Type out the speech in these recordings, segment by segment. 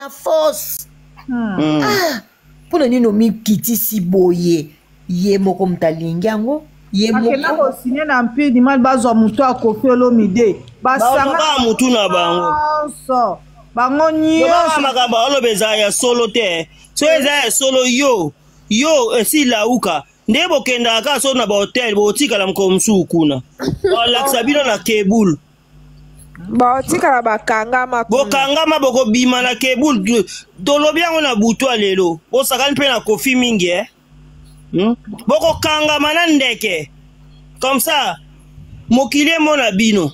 force. Pour le nino mi kiti si boye. Ye moko mtalingi yango. Ye moko. Akena ko signer na mpidi mal bazwa mutu akofi olomide. Basanga mutu na bango. So. Bango nyo. Ba makamba olobeza ya solo te. So eza ya solo yo esi lauka. Ndebo kenda aka so na ba hotel bo tika la mkomsu kuna. Laksa bino na Kebul. Ba tika la bakangama. Bokangama boko bima na Kebul. Dolobi yango na butwa lelo. Bo sakani pe na kofi mingi Boko kangama na ndeke. Comme ça mokile mona bino.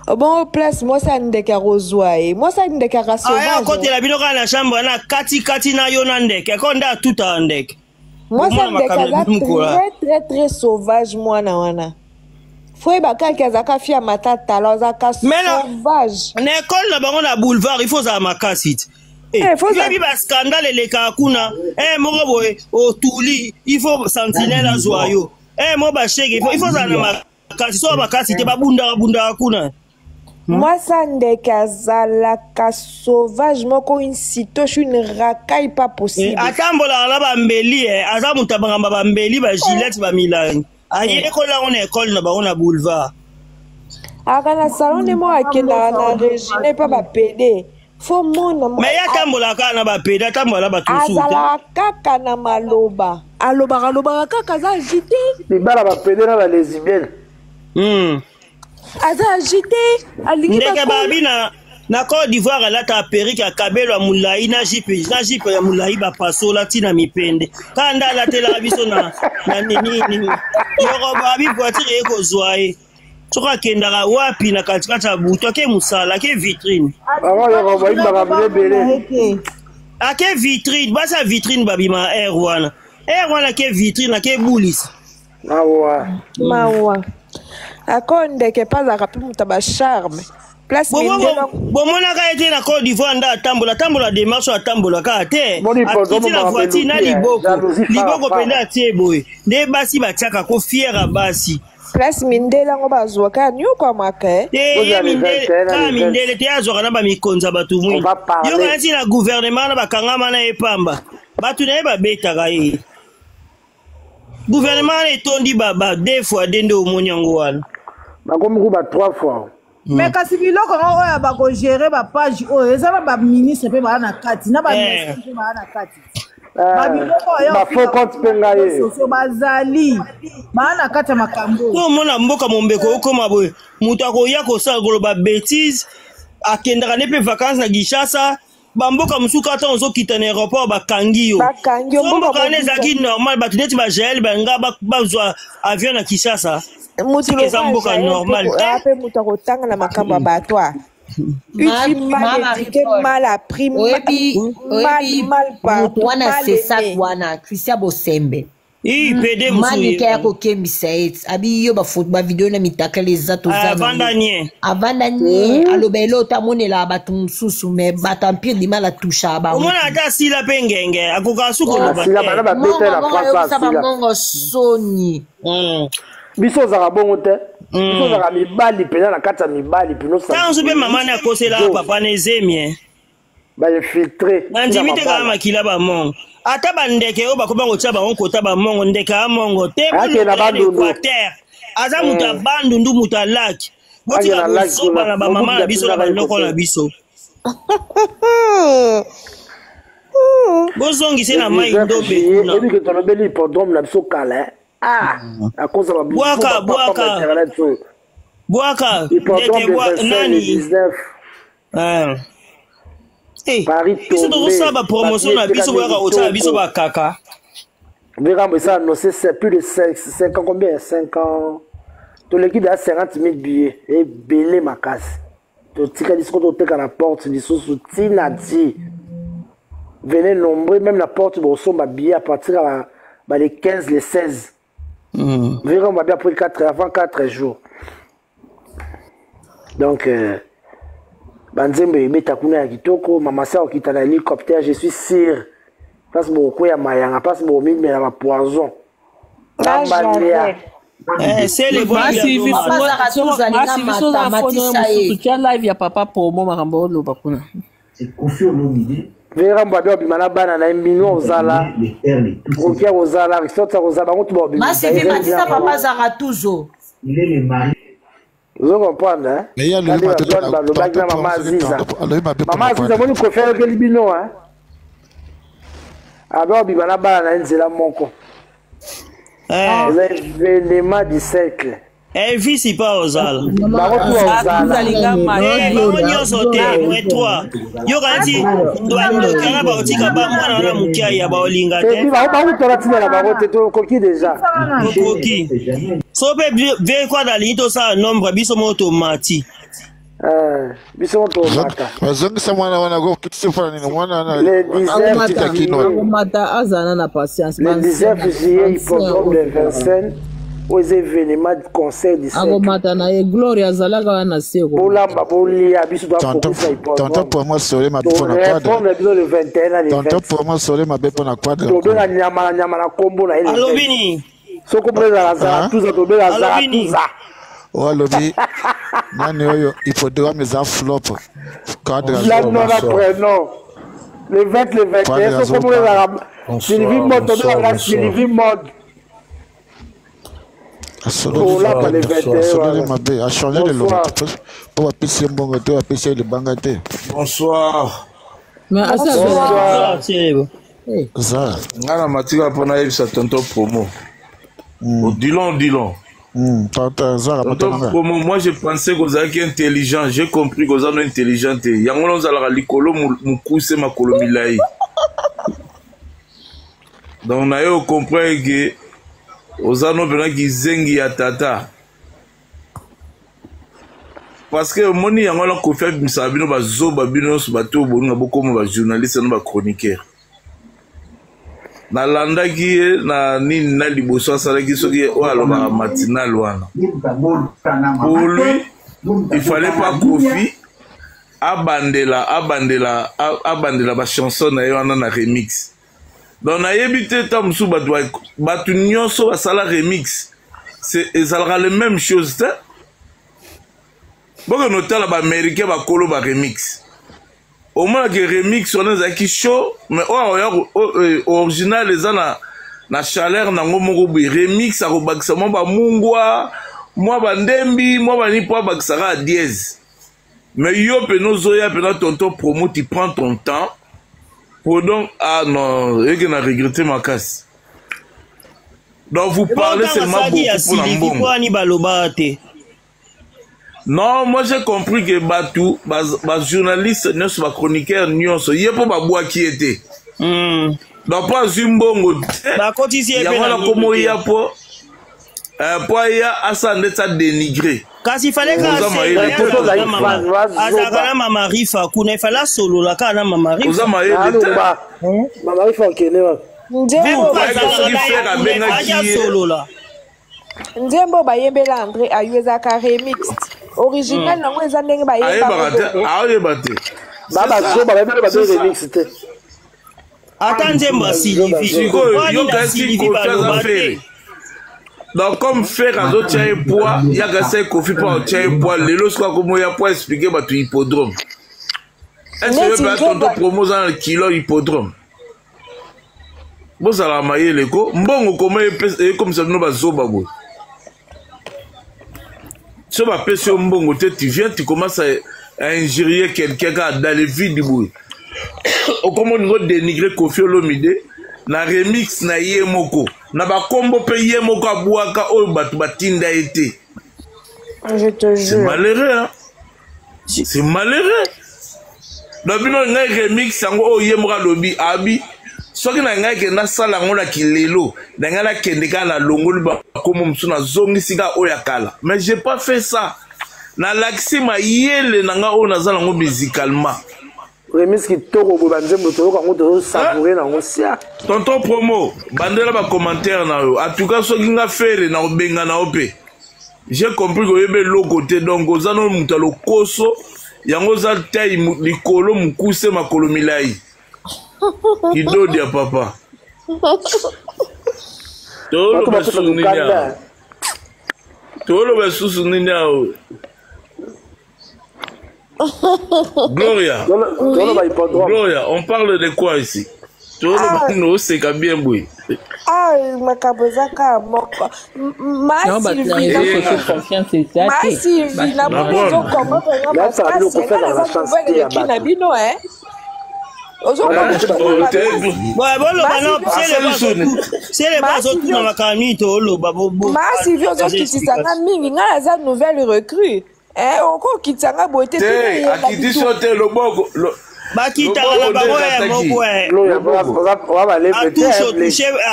Bon place moi ça ndeke rozwaye. Moi ça ndeke sauvage. Aya kote la bino kana chambre na kati na yo na ndeke. Konda tuta ndeke. Moi ça ndeke très sauvage moi na wana. Faut baka kazaka fia matata zaka sauvage. Na école na bango na boulevard il faut za makasite. Faut ça biba scandale le kakuna. Moko boy otuli il faut sentinelle azoyo. Mo ba shege il faut za na makasi so makasite babunda kuna. Moi, ça ndeke sauvage, moi, quand une cito, je suis une racaille pas possible. Atambola la bambeli, azamu tabanga bambeli, ba Gillette, ba Milan. Aïe, école on école na ba on a boulevard. Dans salon de moi, qui na régime pas ba pédé. Faut mon. Mais ya tambola kana ba pédé, tambola ba tout ça. Azala kaka na maloba. Aloba kaka za agité. Les bala ba pédé na ba lesbienne. Aza agité, ndeke babi na Côte d'Ivoire la ta perike akabelo mulai na jipe ya mulai ba pasola tina mipende kanda la tela biso na nini yoro babi voiture eko zwaye toka kendaka wapi na katikata buto ke musala ke vitrine yoro babi ba bele ake vitrine basa vitrine babi ma air wana ke vitrine ke bulis mawa akonde ke pas à mutaba charme place bomona ka ete na Côte d'Ivoire nda tambola démarche atambola ka te atiti na voiture na liboko penda tie boy nde basi batiaka ko fiera basi place mindela ngo bazwa ka nyo kwa maka mindele te azwaka na bamikonza batu mwini yo kati na gouvernement na bakangama na epamba batu na ye babetaka ye gouvernement etondi baba 2 fois dende omoni yango wana bakomi ba 3 fois. Mais kasi biloko oya bako gérer ba page oyo ezala ba ministre pe ba na kati na ba ministre pe ba na kati. Ba biloko oyo ba faux compte penga ye. So bazali ba na kati makambo. To mona mboka mombeko okoma boye mutu akoya kosala goloba bêtise akendaka ne pe vacances na Gishasa bamboka musuka ata ozokita na aéroport bakangi yo mboka wana ezalaki normal bato neti bagel banga bazwa avion na Kinshasa eza mboka normal te mutu akotanga na makambo ya bato mal appris mal mutu wana sesak wana Christian Bosembe pede manike ya kokembisa eti abi yo ba video na mitakale eza tozavandanie aloba elota amonela bato mosusu me bato ampire dima la tusha bango omona ata asila mpe ngenge akoka su koloba mongo soni biso ozaka bongo te biso ozaka mibali pena na kati ya mibali tanso mpe mama ne akosela papa na ezemie baefiltre nandimi te kaka makila bamongo ata bandeke oyo bakomi kotia bango kota bamongo ndeke ya mongo te équateur aza mutu ya bandundu mutu ya laki botika kozoba na bamama na biso na bandoko na biso bozongise na mai ndobe kuna ebike tolobeli hippodrome na biso kala bwaka ndeke nani biso tozosala bapromotion na biso boyaka otala biso bakaka Vérambo, ça, non, c'est plus de 5 ans, combien 5 ans. Tout l'équipe a 50 000 billets. Et belé ma casse. Tout le ticket discours à la porte, du sous-soutien, dit. Venez nombreux, même la porte, bon, son billet à partir à les 15, les 16. Vérambo va bien pris 4 avant 4 jours. Donc, Banzembe, Metakuna Kitoko, Mamasa Okita na hélicoptère, je suis sûr. Parce que beaucoup ya mayanga, parce que beaucoup mais la poison. C'est les bons. Live ya papa pour moi makambo lo bakuna. Vera mbabe obimana bana na mbino ozala. Rokia ozala, risota ozala bango tuba obimana. Masivi matisa papa zara toujours. Il est le mari. Vous comprenez, hein? Mais il y a le Maman Aziza. Maman Aziza, moi, je préfère que Libino, hein? Alors, Bibana Bana, c'est la monco. L'événement du siècle. Eh, visi pas aux al. aux événements du concert du siècle. Tonton pour moi soleil ma bépona quadre. Tonton pour moi soleil ma bépona quadre. Alobini. Oh lobby. Nani oyo hippodrome za flop. Quadre. Le 20 le 21 so comme la Sylvie Mode la Sylvie Mode. Solo ma bé a changé de logo pour appeler bon gâteau appeler le bangate. Bonsoir. Mais ça ngana matika pona yebisa tonton promo. Dilon. Moi je pensais que vous étiez intelligent, j'ai compris que vous êtes intelligent. Yango lonza la likolo mukuse makolo milai. Donc na yo comprendre que Ozano bena ki zengi ya tata. Parce que moni yango la kofi misabino ba zoba bino so bato bonga boko mo ba journaliste no ba chroniqueur. Na landa ki na nini na liboso sala ki soki o aloba matinal wana. Pour lui, il fallait pas kofi abandela ba chanson na yo na remix. Donc, na yebite tam sou batu nyonso basala remix. Ça sera la même chose. Bon, on a ba américain ba kolo ba remix. Au moins que remix on a qui show, mais original les na chaleur na ngomo bo remix a robakisa mo ba mungwa, moi ba ndembi, moi ba ni po ba sara dièse. Mais yo pe no zoya pe na tonton promo tu prends ton temps. Pour donc, ah non, et qu'on a regretté ma casse. Donc vous parlez seulement beaucoup pour l'ambon. Non, moi j'ai compris que Batou, les journalistes, les chroniqueurs, il y a pas de qui était. Donc pas Zimbongo. Il y a pas comment il y a pas. Pour y a Hassan d'être dénigré. Kasi il fallait que Azakana Mama Rifa kuna fallait solo la kana Mama Rifa. Mama Rifa okene. Nzembo bayembela André ayezaka remix. Original nango eza ndenge bayemba. Ayebate. Baba zo bayembela ba remix te. Ata Nzembo Sylvie. Yo kasi confiance faire. Donc comme faire un autre tien poids, il y a gasé Kofi pour tien poids, les lots quoi comme il y a pour expliquer bah tu hippodrome. Est-ce que tu peux ton promo dans le kilo hippodrome? Bon ça la maille les go, bon comment il comme ça nous va zoba go. Si on appelle sur mbongo tu viens tu commences à injurier quelqu'un dans les vies du bout. Au comment on dénigrer Kofi Olomide na remix na yemoko. Na ba kombo pe yemoko abuaka oyo batu batinda été. Je te jure. C'est malheureux hein. C'est malheureux. Donc bino ngai remix yango oyo yemoka lobi abi. Soki na ngai ke na sala ngo la kilelo, na ngai la kendeka na longoli ba komo msuna zongi sika oyo akala. Mais j'ai pas fait ça. Na laxi ma yele na nga oyo nazala ngo musicalement. Remix qui toko bobanze moto ko ngo savourer na ngosia. Tonton promo, bandela ba commentaire na yo. En tout cas soki nga faire na obenga na ope. J'ai compris que yebe lo côté donc ozano mutalo koso yango za tai likolo mukuse makolo milai. Kidodi ya papa. Tolo basusu ninya. Tolo basusu ninya. Gloria. Gloria, on parle de quoi ici? Non, c'est bien oui. Ah, ma cabozaka moko. Ma Sylvie, na bozo comment parce que c'est na bino hein. Ozo c'est les bases autour dans la camille to babo. Ma Sylvie ozo kitisanga mingi ngala za nouvelle recrue. Oko kitanga bote te akiti sote loboko bakitaka na bango ya moko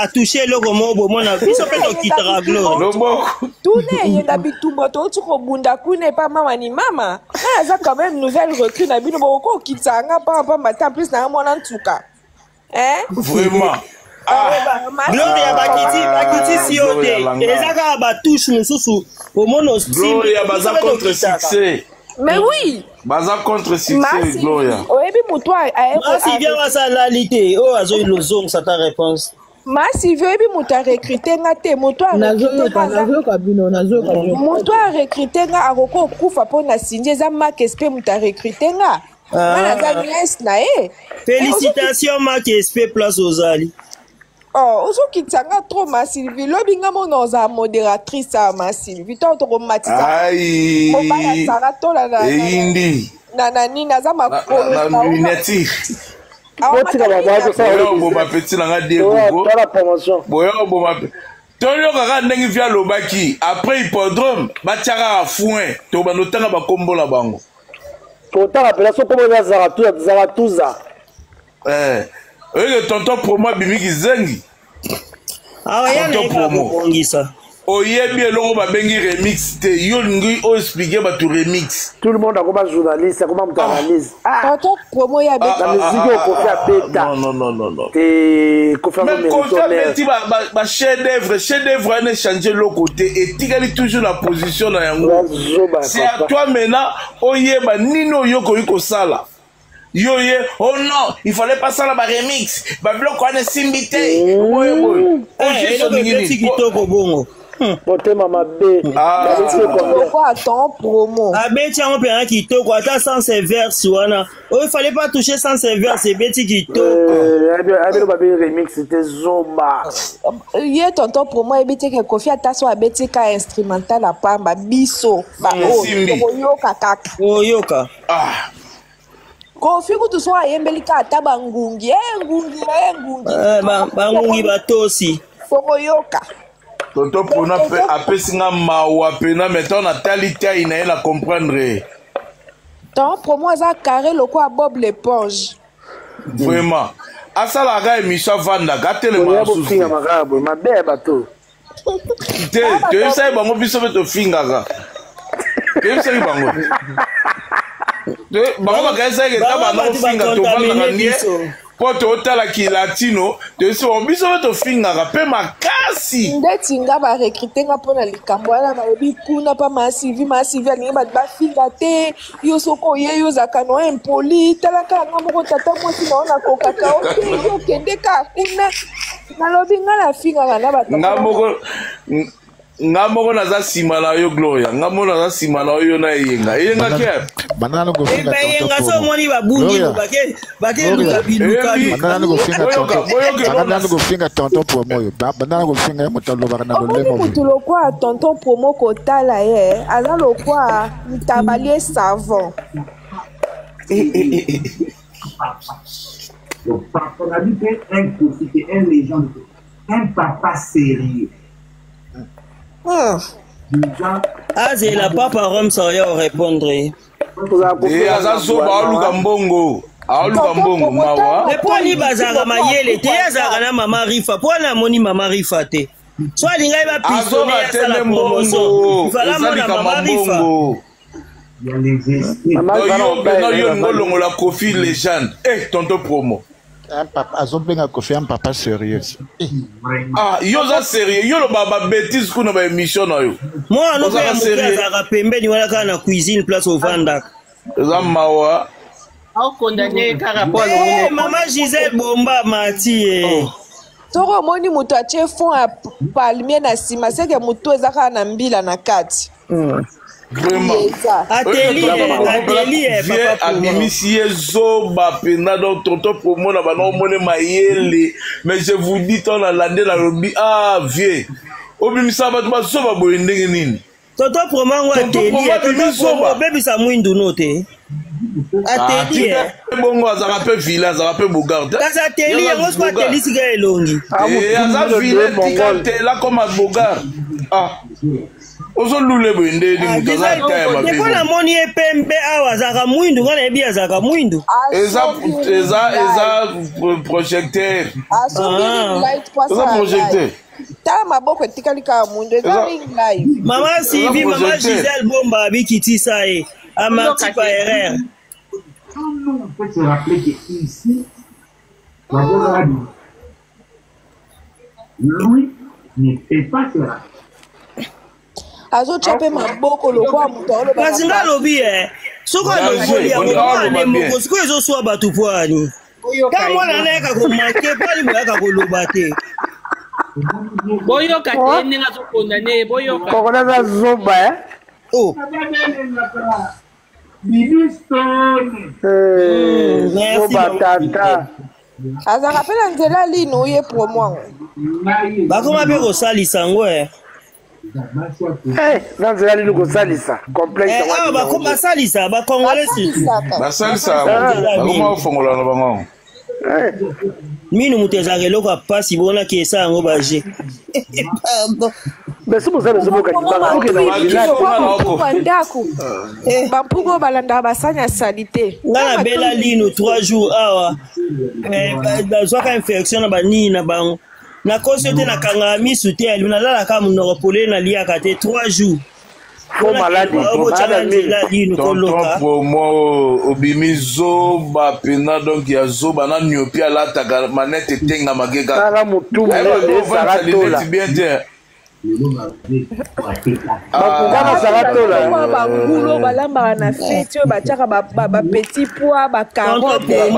atouche eloko moko bomona biso mpe tokitaka loboko tune yenga bitumba toti kobunda kuna epa mama ni mama aza quand même nouvelle recrue na bino boko kitanga pa matin plus na mwana ntuka vraiment Gloria bakiti siyo te ezaka batouche mosusu omona Gloria baza contre succès. Mais oui. Baza contre succès, Gloria. Oyebi mutu si bien wasalalité oh azo ilozong sa ta réponse. Masi oyebi mutu a recruter nga te mutu a recruter nga akoko kufa pona sinje za marque SP mutu a recruter nga. Wana za nice na Félicitations Marc SP place aux ali. Oh, ozo kitanga trop ma Sylvie. Lobinga mono za modératrice ma Sylvie. To romantiser. Aïe. O ba sara to la na. Indi. Na nina za makolo. Na luneti. Botika baba to sa bo ma petit na nga Diego. To la promotion. Boyo bo ma Tonyo kaka ndenge via lobaki après hippodrome batiaka foin to banotanga bakombola bango. To ta rappela so comme Zaratuza. Le tonton pour moi bimiki zengi. Ah ouais, il Oyebi eloko babengi remix te yo ngi o expliquer ba tu remix. Tout le monde a comme journaliste, comment on analyse. Tonton promo ya beta. La musique au Kofi Abeta. Non. Et Kofi Abeta. Même Kofi Abeta ba chef d'œuvre ne changer le côté et tigali toujours la position na yango. C'est à toi maintenant oyeba nino yoko yiko sala. Yoye, oh non, il fallait pas ça la remix. Bablo quoi ne simbité. Pote mama B. Pourquoi attends promo? Ah Betty on peut un kito quoi, t'as sans ses verses wana. Oh il fallait pas toucher sans ses verses, c'est Betty kito. Avec le babé remix c'était Zomba. Hier tonton promo et Betty que Kofi ata so Betty ka instrumental la pamba biso. Ba yoka kaka. Oh yoka. Ah. Kofi kutu so ayembelika ata bangungi, ngungi. Bangungi batosi. Foko yoka. Toto pona apesinga mawa pena maintenant na talita ina la comprendre. Tant pour moi ça carré le quoi Bob l'éponge. Vraiment. Asala ga émission vanda gâter le marasou. Ma belle bateau. Tu sais bango biso beto finga ga. Tu sais bango. Bango ba ga essayer ta bango finga to vanda nie. Poto otala ki latino de so biso beto finga ga pe makasi. Ndeti nga ba recruter nga pona likambo ala ba obi kuna pa masivi ani ba finga te yo soko ye yo zakano impoli talaka nga moko tata mwasi na ona kokaka ote yo kende ka kuna na lobi nga la finga na ba nga moko naza sima na yo Gloria nga moko naza sima na yo na yenga ke banana go finga yenga so moni babungi bake luka biluka banana go finga tonton promo yo banana go finga motalo barana lolemo mutu lokwa tonton promo kotala ye aza lokwa mitabali savon Le patron a dit un Kofi, un légende, un papa sérieux. Ah, c'est la papa Rome ça va répondre. Et azazo ba luka mbongo. Aluka mbongo mawa. Mais pour li bazara mayele te azara na mama rifa. Pour na moni mama rifa te. Soit linga ba pistonner à la promotion. Il fallait mona mama rifa. Il y a les esprits. Yo ngolongo la Kofi légende. Tonton promo. Un papa, Azombenga Kofi, un papa sérieux. Ah, yo za sérieux. Yo lo baba bêtise kuna ba émission na yo. Moi no ba sérieux. Za pembeni wala kana cuisine place au Vandak. Za mawa. Au condamné car rapport au maman Gisèle Bomba Mati. Toro moni mutu atie fond a palmier na sima c'est que mutu ezaka na mbila na kati. Vraiment. Atelier, papa abimisi zoba pena donc tonton promo na bana omone mayele mais je vous dis ton la lande la lobby ah vieux obimisa ba ba zoba boye ndenge nini tonton promo ngo atelier tonton promo bebisa mwindu note atelier bongo azaka pe villa azaka pe bogarde kasi atelier ngo soit atelier sika elongi aza villa tikate la comme bogarde ah ozo lule bende di mutaza kaya mabe ko na moni epembe awa zaka mwindu ngana ebi azaka mwindu eza projecteur projecteur tala maboko etikali ka mwindu eza ring live mama Sylvie mama Gisèle Bomba abikitisa ye amati pa erreur nous on peut se rappeler que ici Louis ne fait pas cela. azochape maboko lokwa muto kasi nga lobi soko alokoli yango mwana moko siko ezoswa bato pwani ka mwana nayaka komake pali moyaka koloba te boyoka te ndenge azokondane boyoka kokonaza zoba zoba tata azaka mpe na nzela lino oye promo bakoma mpe kosalisa yango na nzela lino kosalisa complexe basalisa bakongolesi basalisa bakoma kofongola na bango minu moto ezaka eloko apasi bonaki esa yango baje ndako bampuku balandaka basani ya sali te nga na bela lino 3 jours awa nazwaka infection na banini na bango nakosi te nakangaka misu te ali nalalaka monoko polele naliaka te 3 jours tonton promo obimi zoba pena donc ya zoba na niopi alataka manete etenga mageka bien te bangulo balambaka na feti oyo batiaka bapetit pois bacarotte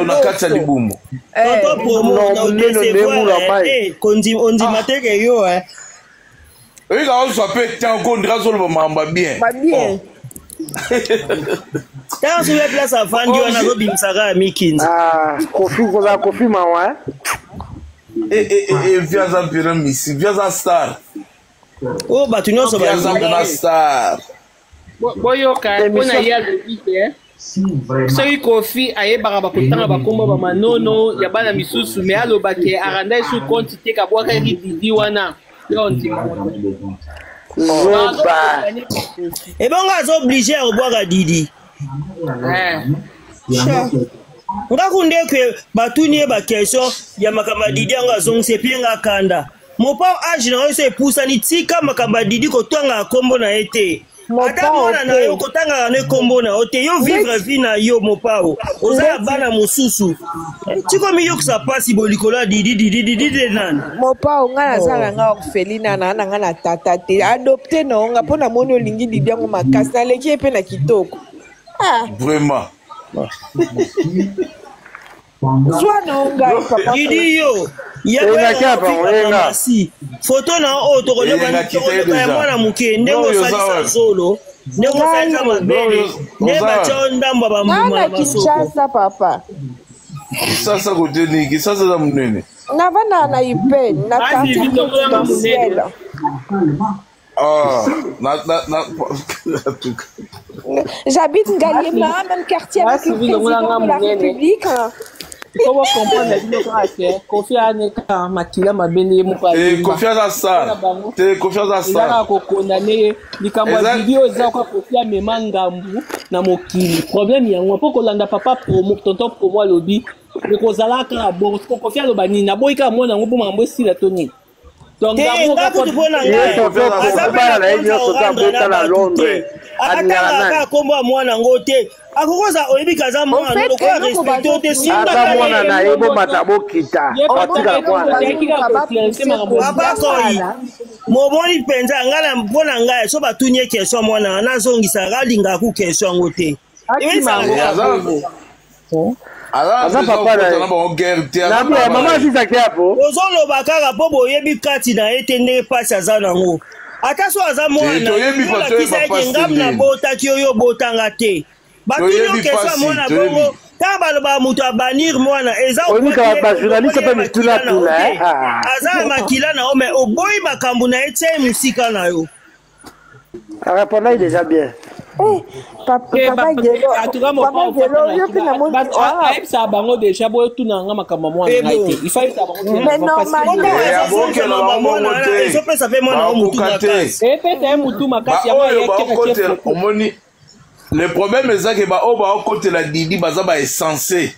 na kati ya libumu ondima teke yo oyika ozwa mpe tiango ndika azoloba mamba bien ntango soki place afandi wana azobimisaka ya mikinzi kofi mawa viaza mpena misi viaza star oyo bato nyonso viaza mpena star boyoka mpona ye alobi te soki kofi ayebaka bakotanga bakomba bamanono ya bana misusu me alobake aranda esu konti te kabwakaki didi wana ebongo azooblige ya kobwaka didi ngakundeke batuni ye bakestion ya makambo ya didi yango azongisa epie nga kanda mopao age na oyo so epusani tika makambo ya didi kotwanga akombo na ye te ata mwana na yo kotangaka ne kombo na yo te yo vivre vie na yo mopao oza ya bana mosusu tikomi yokisa pasi bolikolo ya didi de nani mopao nga nazala nga orphelina na nga na tata te adopte na onga mpo namoni olingi didi yango makasi naleki ye mpe na kitoko vraiment zwa na onga papa didi yo yaasi foto na oyo tokoleba ya mwana moke ndenge osalisa zolo ndenge osalisa mabele ndenge batya ndambo ya bambuma Kinshasa papa sasa kote nini kisasa za munene navanda na ipeni na quartier confidentiel j'habite Ngaliema même quartier avec le président de la République Comment comprendre les gens confier à neka makila mabende moko confiance à ça confiance à ça la ko condamner likambo video za ko confier mema ngambu na mokili problème yango po ko landa papa promo tonton promo lobi ko zalaka bo ko confier lo bani na boyika mona ngo bo mambo sila toni donc ngambu ko tupona atanga kombo mwana ngote akokoza oyebika za mwana lokola respecte te simba mwana na yebo matabokita atika mwana abakoi moboni penza ngala mpona ngai so batunye question mwana nazongisa galinga ku question ngote aza papa na mama sisa kiapo ozoloba kaka po boyebi kati na ete ndenge pasi aza nango ata so aza mwana olakisa ete ngamu na botaki oyo botanga te batuni okeswa mwana bongo ta baloba moto abanir mwana eza aza makila na yo me oboyi makambo na ye tie mosika na yo répondai déjà bien papa ayebisa bango déjà boyotunanga makambo mwana ngai te ifayebisa bangoezopesa mpe mwana o mutu makasi epesa ye mutu makasi omoni le problème ezaki baoyo baokotela didi baza baessence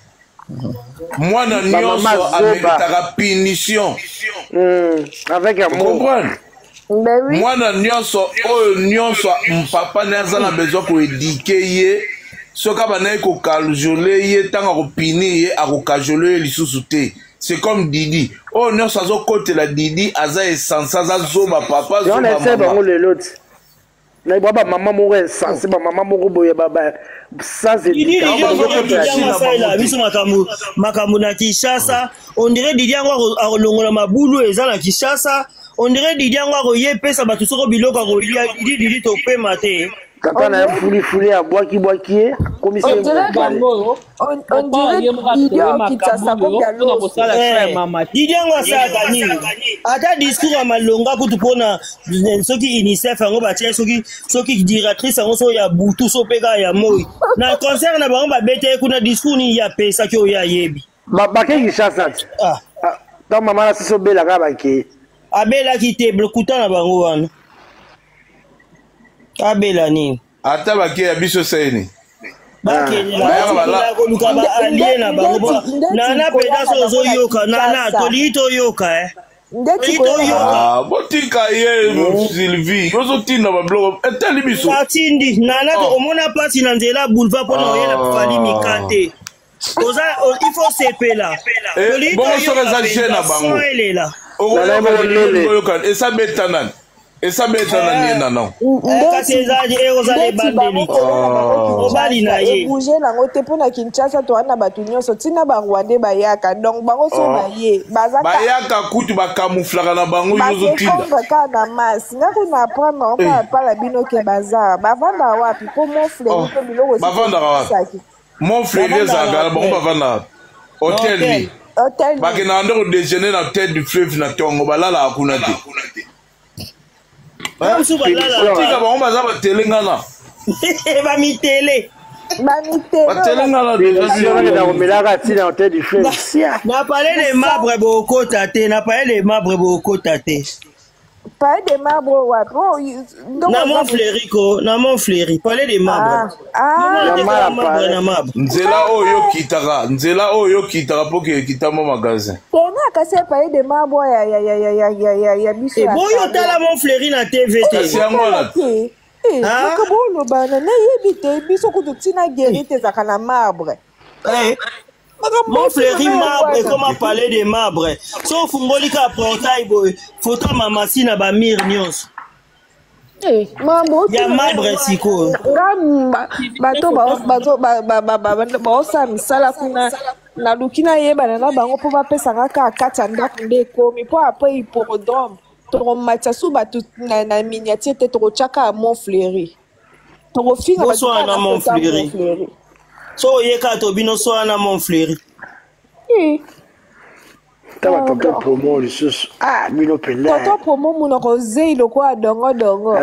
mwana nyonso ameritaka punition avec amour mwana nyonso oyo nyonso mpapa ne aza na besoin koedike ye soki abandaki kokajole ye ntango akopini ye akokajole ye lisusu te c'est comme didi oyo nyonso azokotela didi aza essence aza zoba papa bango lelo ti na ibwa bamama moko essence bamama moko boye sans biso makambo na Kinshasa on dirait didi yango akolongola mabulu eza na Kinshasa on dirait didi yango akoye pesa bato soko biloko akolia didi topema te tata na fuli abwaki ye on dirait didi yango asalaka nini ata discours ya malonga kutu mpona soki unicef yango batie soki directrice yango so ya butu so mpe kaka ya moi na concert na bango babete kuna discours nini ya pesaki oyo ayebi bakei Kinshasa ti ta mama na siso obelaka bakei abelaki te kuta na bango wana abela nini ata bake ya biso saini bakoluka baalie na bango nana peda so ozoyoka nana tolii toyoka botika ye Sylvie ozotinda babiloko etali biso atindi nana omona mpasi na nzela boulevard mpona oyela fali mika te il faut sepela bongo soki eza je na bango esabetana nie nano kasi ezali ekozala ebandeli obali na ye bouge nango te mpona Kinshasa towana na bato nyonso ntina barwande bayaka donc bango so baye bayaka kutu bakamuflaka na bango yozotinda kaka na masi ngako na apprendre oko apala bino ke baza bavanda wapi mpo monfleri mpe biloko bavandaka wapi monfleri ezalaka na bango bavandaka hotel li bakendaka nde kodejeuner na tête du fleuve na tongo balalaka kuna te tika bango baza batelengana bamitele nakomelaka ntina hotel du fleuve na palais de marbre bokota te na palais de marbre bokota te palais de marbre wapi na Montfleury palais de marbre na marbre nzela oyo okitaka mpo ekitamo magasin tena kasi palais de marbre ya biso boyo tala Montfleury na tv te kasi yango wana bolobana nayebi te biso kutu ntina geri te ezaka na marbre Montfleury marbre comme palais de marbre so fungoli ka portail boy photo mamasi na bamir nyonso ya marbre sikoyo bato baosala misala kuna naluki nayebana na bango mpo bapesanga kaka kati ya ndako nde ekomi mpo apres hippodrome tokomatisa su bato na miniature te tokotyaka ya Montfleury tokofinga na Montfleury so oyeka to bino so wana Montfleury taba tonton promo lisusu bino pele tonton promo monoko zei lokola dongo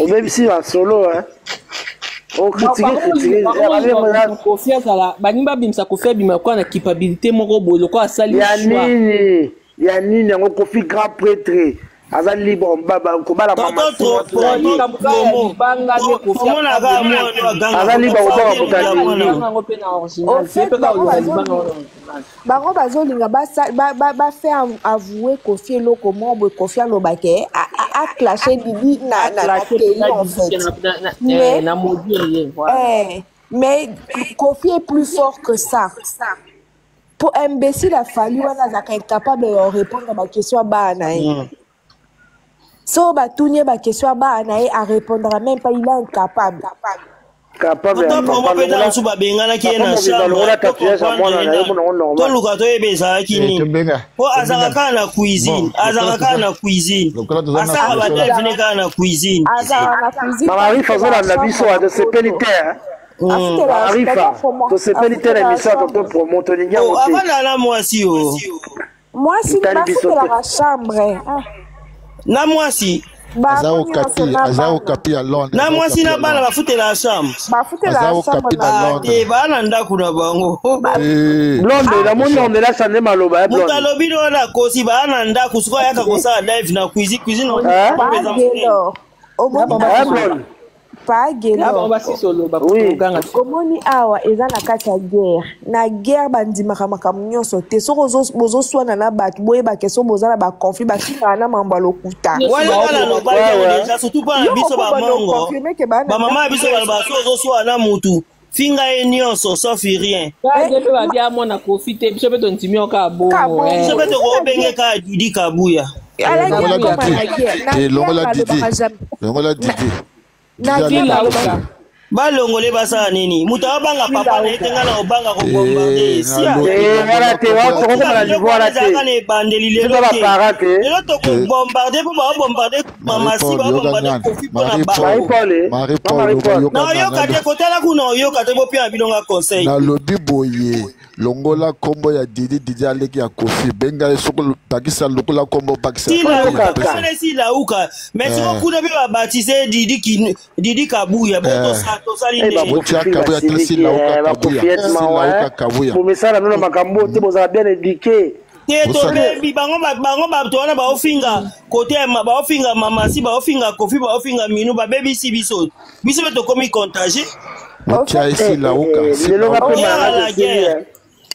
obebisi basolo kofi azala baningi babimisa kofi abima kwa na capabilité moko boye lokola asali ya nini yango kofi grand prêtre aza libre kobala bango bazolinga bafaire avouer Kofi eloko moko boye Kofi alobake aclashe Didi na télé en fait mais Kofi est plus fort que ça. Pour imbécile a fallu être incapable de répondre à ma question à Bahanaï. So Batounie ma question à Bahanaï à répondre même pas, il est incapable. capable ya papa peta nsu babengana ki na chambre to luka to ebeza kini po azaka na cuisine asaka ba devine ka na cuisine mama rifa zo na biso de sepelitaire rifa to sepelitaire émission to promote ni nyango avant na mwasi mwasi na la chambre na mwasi Azao kapi à Londres. Na mwasi na bana bafutela chambre. Azao kapi à Londres. Bana ndaku na bango. Londres la moni on la sande maloba Londres. Mutalobi no na kosi bana ndaku siko yaka kosa live na cuisine on omoni awa eza na kati ya guerre bandimaka makambo nyonso te soki bozoswana na bato boyebake so boza na baconflit bakingaka na mambo ya lokuta bamama ya biso baloba so ozoswana na mutu finga ye nyonso sauf rien mpe badia mwana kofi te biso mpe tontimi oka biso mpe tokobenge ka Didi Kabuya longola Didi balongole basala nini mutu abanga papa na etenga na obanga kobombarde lelo tokobombarde mpo babombarde mamasi babombarde kofi mpona naoyoka te kotala kuna oyoka te bopia na bilonga conseil nalobi boye longola kombo ya Didi aleki ya kofi benga soko bakisa lokola kombo bakisa si lauka mais soko kuna mpe babatize Didi Kabuya tosali bomesala nona makambo te bozala bien éduqué te tobebi bango bato wana baofinga kote baofinga mamasi baofinga kofi baofinga minu babebisi biso mpe tokomi contagie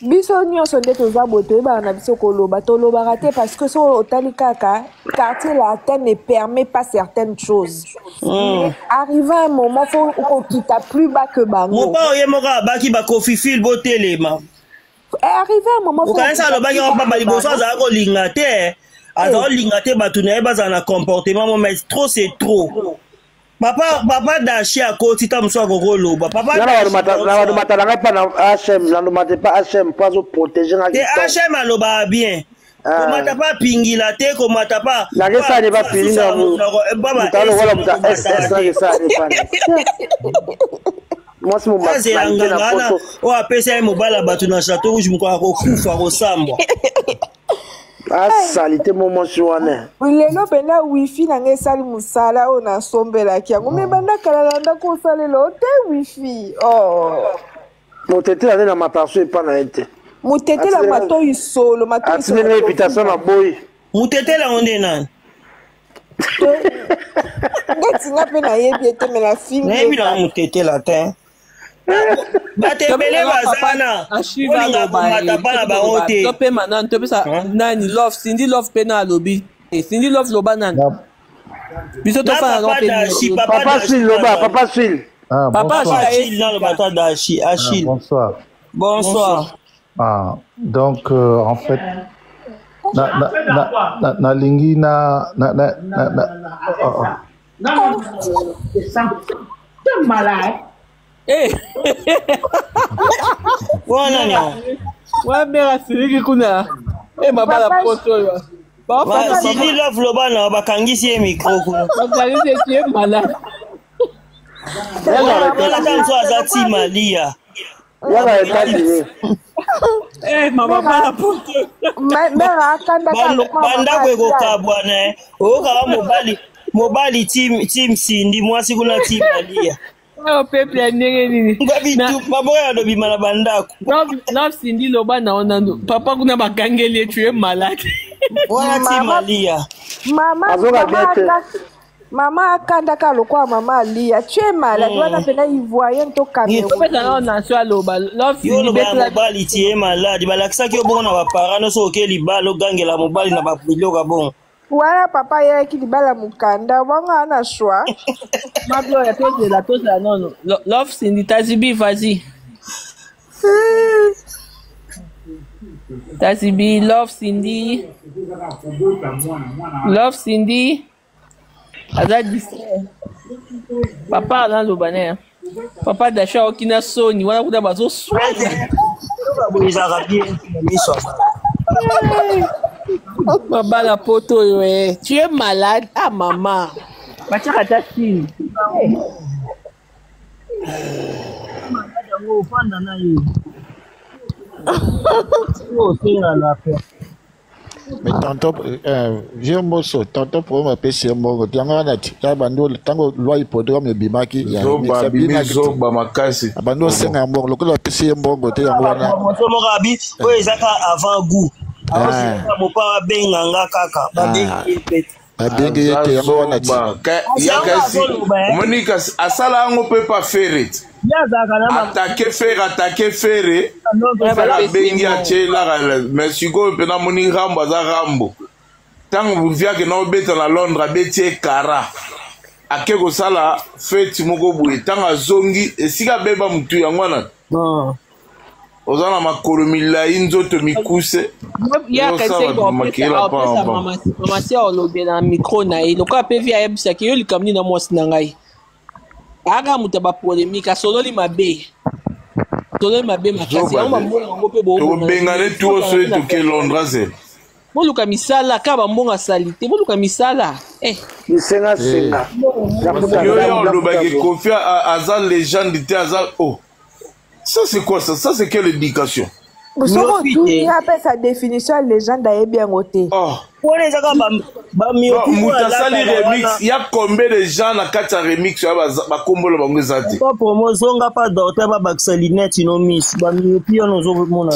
biso nyonso nde toza boye toyebaka na biso koloba tolobaka te parce que so otali kaka quartier latin ne permet pas certaines choses arrivé un moment fo okokita plus bas que bango mopa oye moko abaki bakofifile botelema arrivé un moment okanisa alobaki opamba liboso azala kolinga te azala kolinga te bato na ye bazala na comportement mo mais trop c'est trop Papa Dashi a côté tam so akokoloba papa na matalanga pa na HM na mate pa HM pas protéger na HM aloba bien komata pa pingila te komata pa la gesa ne ba pinga mu mutalo wala muta SS na gesa ne pa moi c'est mon bazela ngana o apesa ye mobala bato na Château Rouge mko akokufa kosambwa salite momo shwane lelo pena wifi na ngesali musala o na sombelaki yango me banda kala ndako osalelo te wifi motete la na mataso epa na ete motete la mato isolo mato isolo na invitation na boy motete la onde nani ngati ngape na yebi ete me la film na yebi na motete la te batebele bazana olinga komata bana bango te tope mana topesa nani love Cindy love pe na alobi Cindy love loba nani biso tofana papa Sil loba papa Sil papa Achille na lobata d'Achille Achille bonsoir donc en fait na lingi na malade. Wana ni. Wa mera siriki kuna. Mabala poto yo. Ba Cindy love lobana bakangisi ye micro kuna. Bakangisi ye malade. Wala tanzo azati Malia. Yala etadi. Mama bala poto. Mera akanda kaloko. Banda kweko kabwana. Oka mobali team Cindy mwasi kuna team Malia. Oh pepe ndenge nini? Ngabitu maboya ndo bimana bandako. Love Cindy loba na onando. Papa kuna bakangeli tu es malade. Wana team Malia. Mama akanda kaloko mama Alia. Tu es malade. Wana pena ivoyen to Cameroun. Papa na na so loba. Love Cindy betla mobali tie malade. Balakisa ki obona ba parano so okeli balo gangela mobali na ba biloka bon. Voilà papa y'a qui libala mukanda wanga ana choix. Ma gloire tous là non. Love Cindy Tazibi vas-y. Tazibi love Cindy. Love Cindy. Ada distrait. Papa là le banner. Papa d'achat okina soni wana kuda bazo swala. Maman la poto yo tu es malade ah maman. Bacha kata fille. Mais tonton, j'ai un mot sur tonton pour m'appeler sur mon tango loi hippodrome et bimaki. Zoba makasi. Abando senga mbongo lokola pesi mbongo te yango wana. Morabi oyo ezaka avant goût. Mopa benganga kaka babengi pete. Abenge yete yango wana ti. Yakasi. Monika asala ngo pe pas faire. Attaquer faire bengi achela mais siko pena moni rambo za rambo tango via que no beta na Londres betie kara ake ko sala fete moko boye tango azongi esika beba mutu yango na ozana makolo milai nzoto mikuse ya kasi ko makela pa mama si olobela micro na ye lokola pe via ebisa ke yo likamni na mwasi na ngai aga mutaba polémique asololi mabe makasi yango bambonga yango mpe tobengane tuo soki toke Londres boluka misala ka bambonga sali te boluka misala lisengasenga yo olobaki Kofi aza légende te aza ça c'est quoi ça c'est quelle éducation soko tuni ape sa définition ya légende ayebi yango te wana ezaka mutasali remix ya combien de gens na kati ya remix ya bakombola bango eza te promo zonga pa docteur babakisa linette no miss bamiopi wana ozomona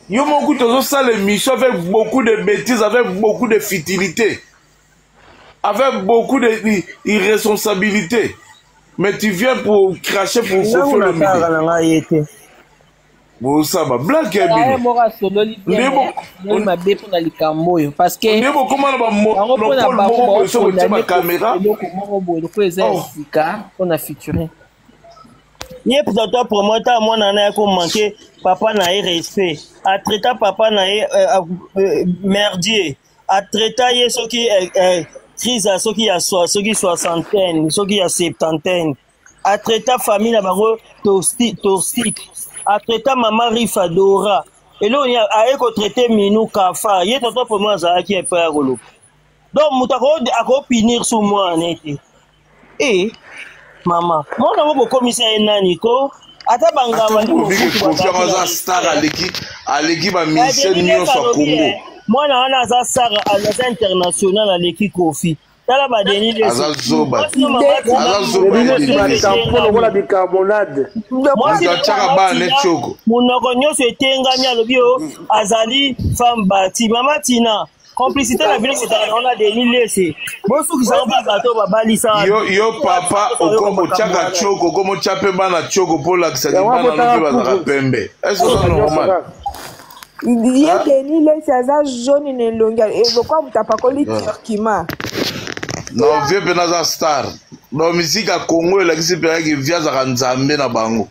yo moko tozosala émission avec beaucoup de bêtises avec beaucoup de futilité avec beaucoup d'irresponsabilité mais tu viens pour cracher pour fauffer le milieu bosaba black ya bino mora sololi bien mabe pona likambo oyo parce que ndebo komana ba moko so ko ba caméra moko boyo ko eza sika pona featuring ye peut-être promoteur mwana na ko manquer papa na respect a traiter papa na merdier a traiter ye soki crise soki ya soki soixantaine soki ya septantaine a traiter famille na bango toxique a traité maman Rifa Dora et là on a éco traité Minou Kafa il est tout pour moi ça qui est pas golo donc mutako ako pinir sur moi neti maman moi na mo commissaire nani ko ata banga wali confiance à star aleki ba mission nyonso Congo moi na wana za star à l'international à l'équipe Kofi tala ba deni les azazoba wala bicarbonate moi chaka ba ne choko munoko nyonso etengami alobi o azali femme bati mama Tina complicité na bino c'est on a deni laissé bosu ki sa ba bato ba balisa yo papa okombo chaka choko komo chape bana choko pola kisaki bana lobi bazaka pembe est-ce que c'est normal il a deni laissé aza jaune ne longa et pourquoi mutapakoli turkima non vieux penaza star no musique ya Congo elakisi mpenza ki viazaka nzambe na bango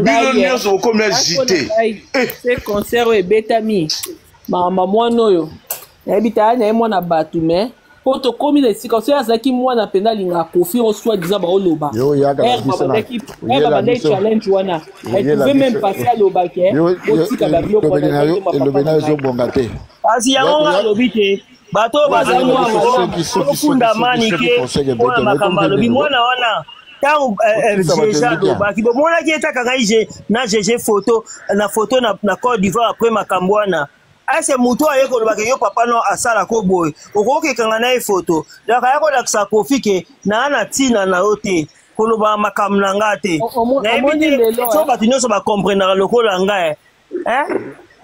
bino nyonso okomi ya jite se concert oyo ebetami mama mwana oyo nayebi taya naye mwana bato me po tokomi na esika soki azalaki mwana mpenza alingaka Kofi osoi diza baoloba babandaki challenge wana etrouve même pase alobaki botika babiloko ezobonga te kasi yango alobi te bato bazali okunda mani ke wana makambo alobi mwana wana ntango jeja alobaki bomonaki etaka ngai na gg photo na Côte d'Ivoire après makambo wana ase mutu aye kolobaka yo papa no asalako boye okokekanga na ye photo donc aya kolakisa Kofi ke naa na ntina na yo te koloba makambo na nga te nayebi te so bato nyonso bakomprenaka lokola ngai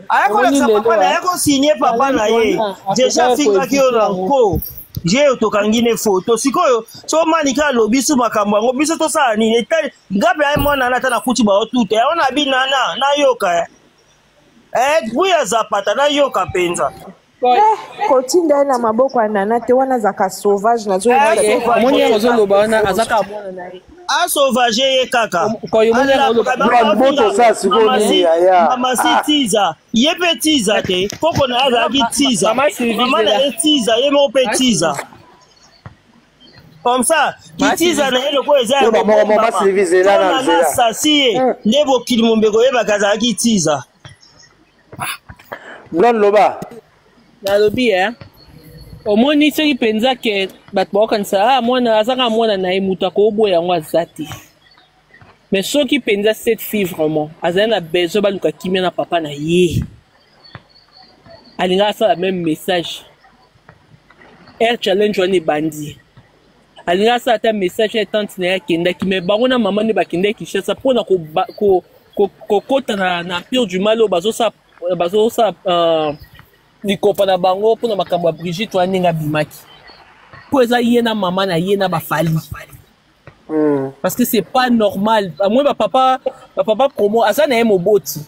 ayakolakisa papa na ye kosinye papa na ye deja fikaki yo na nko je otokangi ne photo sikoyo so manika alobi su makambo yango biso tosala nini ngape aye mwana na ata na kuti baotuta yaona binana nayoka buya zapata nayoka mpenza kotinda na maboko ya nana te wana azaka sauvage nazomoni azoloba wana azaka mwana na ye asauvage ye kaka mama si tiza ye mpe tiza te koko na ye azalaki tiza mama na ye tiza ye moko mpe tiza Comme ça, kitiza na yelo ko eza ya mama service là na sasi nebo kilimombeko yeba kaza kitiza. Blonde loba. Na lobi omoni soki penza ke bato baokanisa mwana azaka mwana na ye mutu akoboya yango aza te. Mais soki penza cette fille vraiment azali na besoin baluka kimia na papa na ye alinga asala même message air challenge wana ebandi alinga asala ata message ya tante na ye akendaki mais bango na mama nde bakendaki Kinshasa mpona kokota na pire du mal oyo bazosala likopa na bango mpona makambo ya Brigitte wana ndenge abimaki mpo eza ye na mama na ye na bafali. Parce que c'est pas normal. Moi, papa promo, ça n'a pas moboti.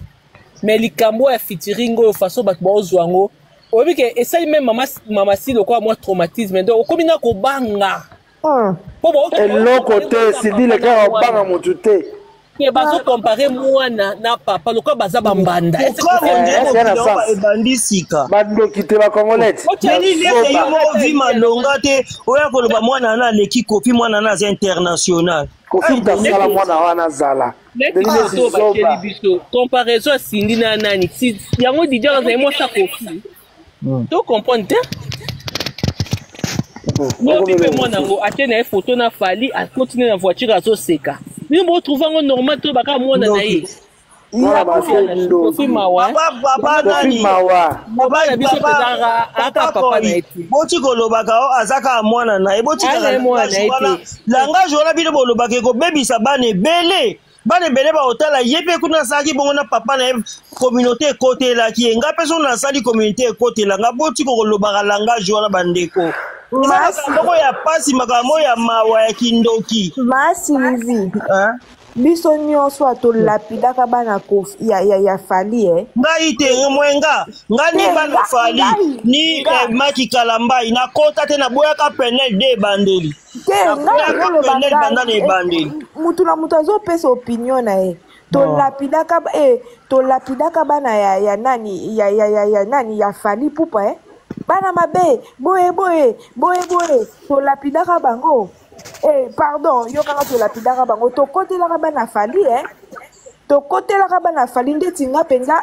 Mais les cambo à featuring de façon bat bozwango. On dit que et ça même maman si le quoi moi traumatisme. Donc comme il n'a qu'au banga. Et l'autre côté, c'est dit les gars au banga mon tuté. Et bazo comparer moi na papa le quoi baza bambanda. Et bandisika. Bando kité ba congolais. Teni leke yo vi malonga te oya ko ba mwana na leki kofi mwana na international. Kofi tasala mwana wana zala. Comparaison sindi na nani. Si yango didia za moi ça kofi. Tu comprends te? Moi pipe mwana ngo atena e photo na fali a continuer na voiture azo seka. Nous me retrouvons normal tout baka mwana na ye. Kofi mawa. Papa nani? Papa na biso pedara ata papa na eti. Boti kolobaka o azaka mwana na ye. Boti kala mwana na eti. Langage wana bino bolobaka ko bebisa bane bele. Bane bele ba otala yepe kuna saki bongo na papa na communauté côté la ki nga personne na sali communauté côté la nga boti kolobaka langage wana bandeko. Ndoko ya pasi makamo ya mawa ya kindoki. Masivi. Biso nyonso atolapidaka bana kofi ya fali ngai te mwenga ngani bana fali ni maki kalambai na kota te na boyaka penel de bandeli te ngai bandana bandeli mutu na mutu azopesa opinion na ye tolapidaka bana ya nani ya nani ya fali pupa bana mabe boye tolapidaka bango. Pardon, yo kanga to lapidaka bango to côté la bana fali to côté la bana fali ndeti nga penza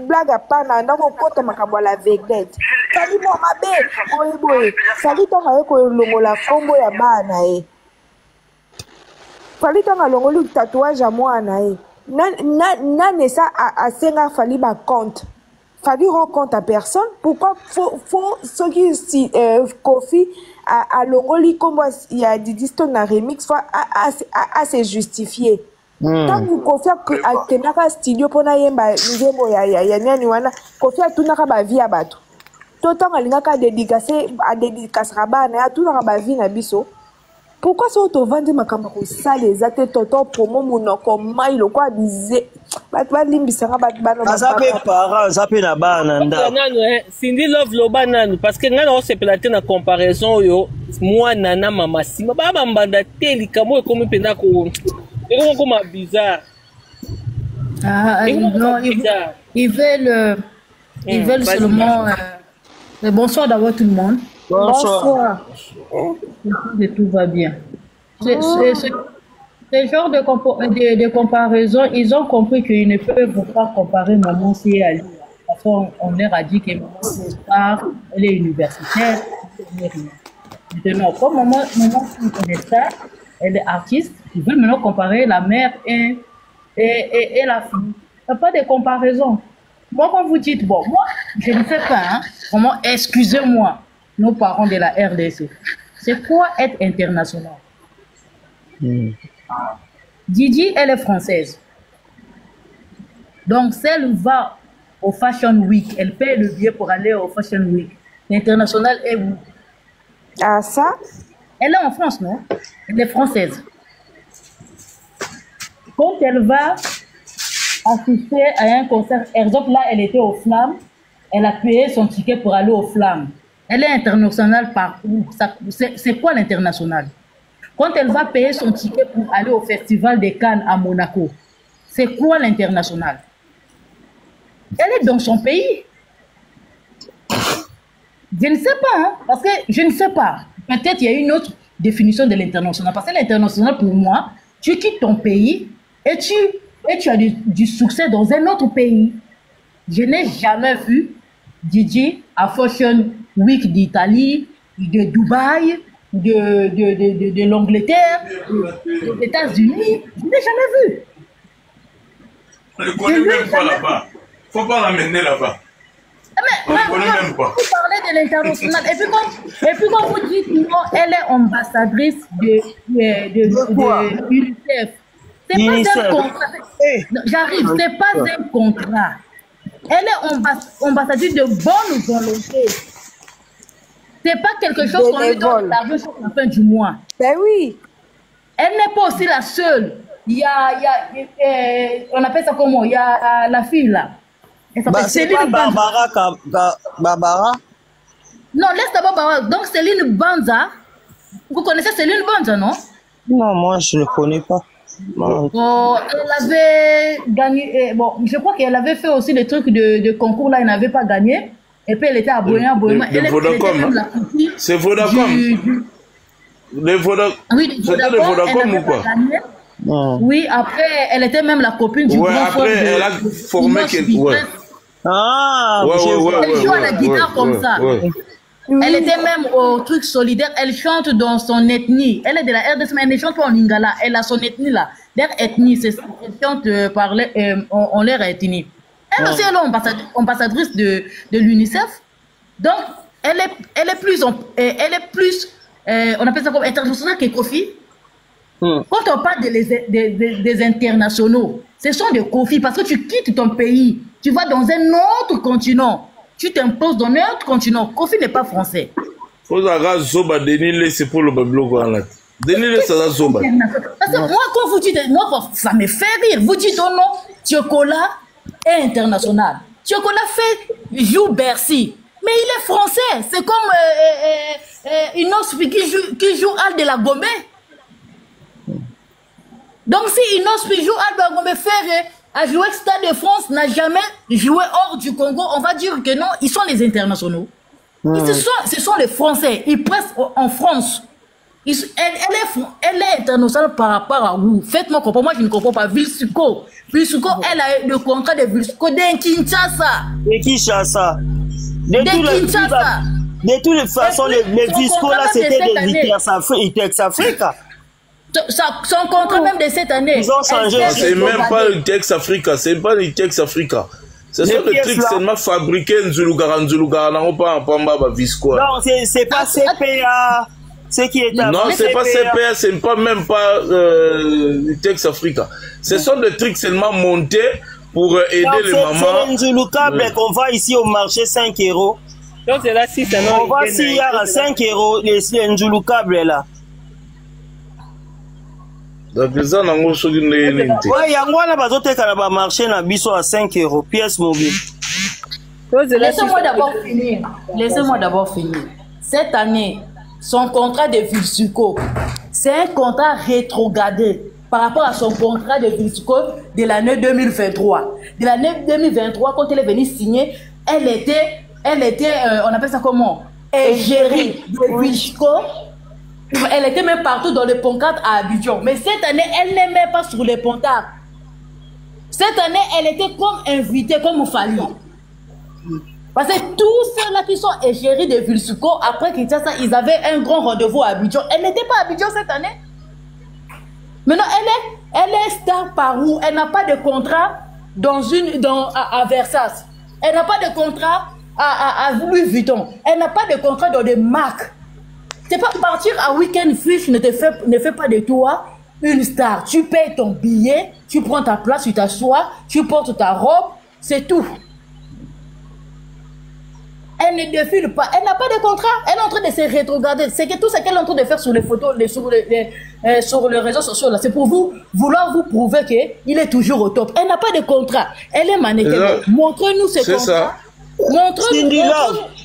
blaga pana ndako kota makambo la vedette fali mo mabe boye fali to ngaye ko longola kombo ya bana fali to ngalongoli tatouage ya mwana na ça a senga fali ba compte fali rend compte à personne. Pourquoi faut ce qui si Kofi a longoli comme il y a des diston na remix fois à se justifier. Tant que Kofi a tenaka studio pona yemba nzembo ya nyani wana Kofi a tunaka ba vie abato. Toto alingaka dédicacer a dédicacer bana a tunaka ba vie na biso. Pourquoi ça auto vendre makamba ko sale ezate toto promo monoko mai lo kwa bize batwa limbisanga batbano bazape parents zape na bana nda Cindy love lo bananu parce que ngana o se pelate na comparaison yo mwana na mama sima ba mbanda te likamo e comme penda ko eko ko ma bizarre. Non, ils veulent seulement bonsoir d'avoir tout le monde. Bonsoir. Tout va bien. Ce genre de comparaison, ils ont compris qu'ils ne peuvent pas comparer maman et Ali. Parce qu'on leur a dit que maman c'est star, elle est universitaire. Maintenant, comme maman est star, elle est artiste, ils veulent maintenant comparer la mère et la fille. Il n'y a pas de comparaison. Moi, quand vous dites, bon, moi, je ne sais pas, vraiment, excusez-moi, nos parents de la RDC. C'est quoi être international? Didi, elle est française. Donc, si elle va au Fashion Week, elle paye le billet pour aller au Fashion Week. L'international est où? Ah, ça? Elle est en France, non? Elle est française. Quand elle va assister à un concert, par exemple, là, elle était aux Flammes, elle a payé son ticket pour aller aux Flammes. Elle est internationale par où? C'est quoi l'international? Quand elle va payer son ticket pour aller au Festival de Cannes à Monaco, c'est quoi l'international? Elle est dans son pays. Je ne sais pas, parce que je ne sais pas. Peut-être il y a une autre définition de l'international. Parce que l'international, pour moi, tu quittes ton pays et tu as du succès dans un autre pays. Je n'ai jamais vu Didier à Fashion Week d'Italie, de Dubaï, de l'Angleterre, des États-Unis. Je n'ai jamais vu. On ne connaît même pas là-bas. Il ne faut pas l'amener là-bas. Mais, on ne connaît même pas. Vous parlez de l'international. Et puis quand vous dites non, elle est ambassadrice de l'UNICEF. C'est pas un contrat. J'arrive, c'est pas un contrat. Elle est ambassadrice de bonne volonté. C'est pas quelque chose qu'on lui donne l'argent sur la fin du mois. Ben oui. Elle n'est pas aussi la seule. Il y a on appelle ça comment? Il y a la fille là. C'est pas Barbara. Non, laisse d'abord Barbara. Donc Céline Banza. Vous connaissez Céline Banza, non? Non, moi je ne connais pas. Bon, elle avait gagné. Bon, je crois qu'elle avait fait aussi des trucs de concours là, elle n'avait pas gagné. Et puis elle était abonnée. Elle était même la copine. C'est Vodacom. Oui, c'était de Vodacom ou quoi? Oui, après, elle était même la copine du grand frère. Après, elle a formé quelqu'un. Ah, elle joue à la guitare comme ça. Elle était même au truc solidaire. Elle chante dans son ethnie. Elle est de la RDC, mais elle ne chante pas en lingala. Elle a son ethnie là. Leur ethnie, c'est ça. Elle chante en leur ethnie. Elle aussi, elle est ambassadrice de l'UNICEF. Donc, elle est plus, on appelle ça comme internationale que Kofi. Quand on parle des internationaux, ce sont des Kofi parce que tu quittes ton pays, tu vas dans un autre continent, tu t'imposes dans un autre continent. Kofi n'est pas français. C'est pour le bloc. Zoba. Parce que moi, quand vous dites, moi, ça me fait rire. Vous dites, oh non, Tchokola est international. Tchokola joue Bercy. Mais il est français. C'est comme une autre fille qui joue Al de la Gombe. Donc si Inospi joue Al de la Gombe, Ferré a joué Stade de France, n'a jamais joué hors du Congo, on va dire que non, ils sont les internationaux. Ce sont les Français. Ils pressent en France. Elle est internationale par rapport à vous. Faites-moi comprendre. Moi, je ne comprends pas. Vilsuko, elle a le contrat de Vilsuko de Kinshasa. De Kinshasa. De toutes les façons, les Vilsuko là, c'était des Itex Africa. Son contrat même de cette année. Ils ont changé. C'est même pas Itex Africa. C'est pas Itex Africa. C'est ça le truc, c'est seulement fabriqué Nzulugara, non pas en Pamba, Visco. Non, c'est pas CPA. Ce qui est non, c'est pas CPA, c'est pas même pas Itex Africa. Ce sont des trucs seulement montés pour aider les mamans. C'est Nzulukable qu'on va ici au marché 5 €. Donc c'est là 6 €. On va ici à 5 € les Nzulukable là. Donc les gens n'ont pas de ouais, il y a moi là bas marché na biso à 5 € pièce mobile. Laissez-moi d'abord finir. Cette année, son contrat de Vilsuko, c'est un contrat rétrogradé par rapport à son contrat de Vilsuko de l'année 2023. De l'année 2023, quand elle est venue signer, elle était, on appelle ça comment? Égérie de Vilsuko. Elle était même partout dans les pancartes à Abidjan. Mais cette année, elle n'est même pas sur les pancartes. Cette année, elle était comme invitée, comme Oufali. Parce que tous ceux-là qui sont égéries de Vilsuko, après Kinshasa, ils avaient un grand rendez-vous à Abidjan. Elle n'était pas à Abidjan cette année. Maintenant, elle est star par où? Elle n'a pas de contrat à Versace. Elle n'a pas de contrat à Louis Vuitton. Elle n'a pas de contrat dans des marques. C'est pas partir à Weekend Fish ne fait pas de toi une star. Tu payes ton billet, tu prends ta place, tu t'assois, tu portes ta robe, c'est tout. Elle ne défile pas, elle n'a pas de contrat, elle est en train de se rétrograder. C'est que tout ce qu'elle est en train de faire sur les photos, sur les réseaux sociaux, là, c'est pour vouloir vous prouver qu'il est toujours au top. Elle n'a pas de contrat, elle est mannequin. Montrez-nous ce contrat. Montrez-nous.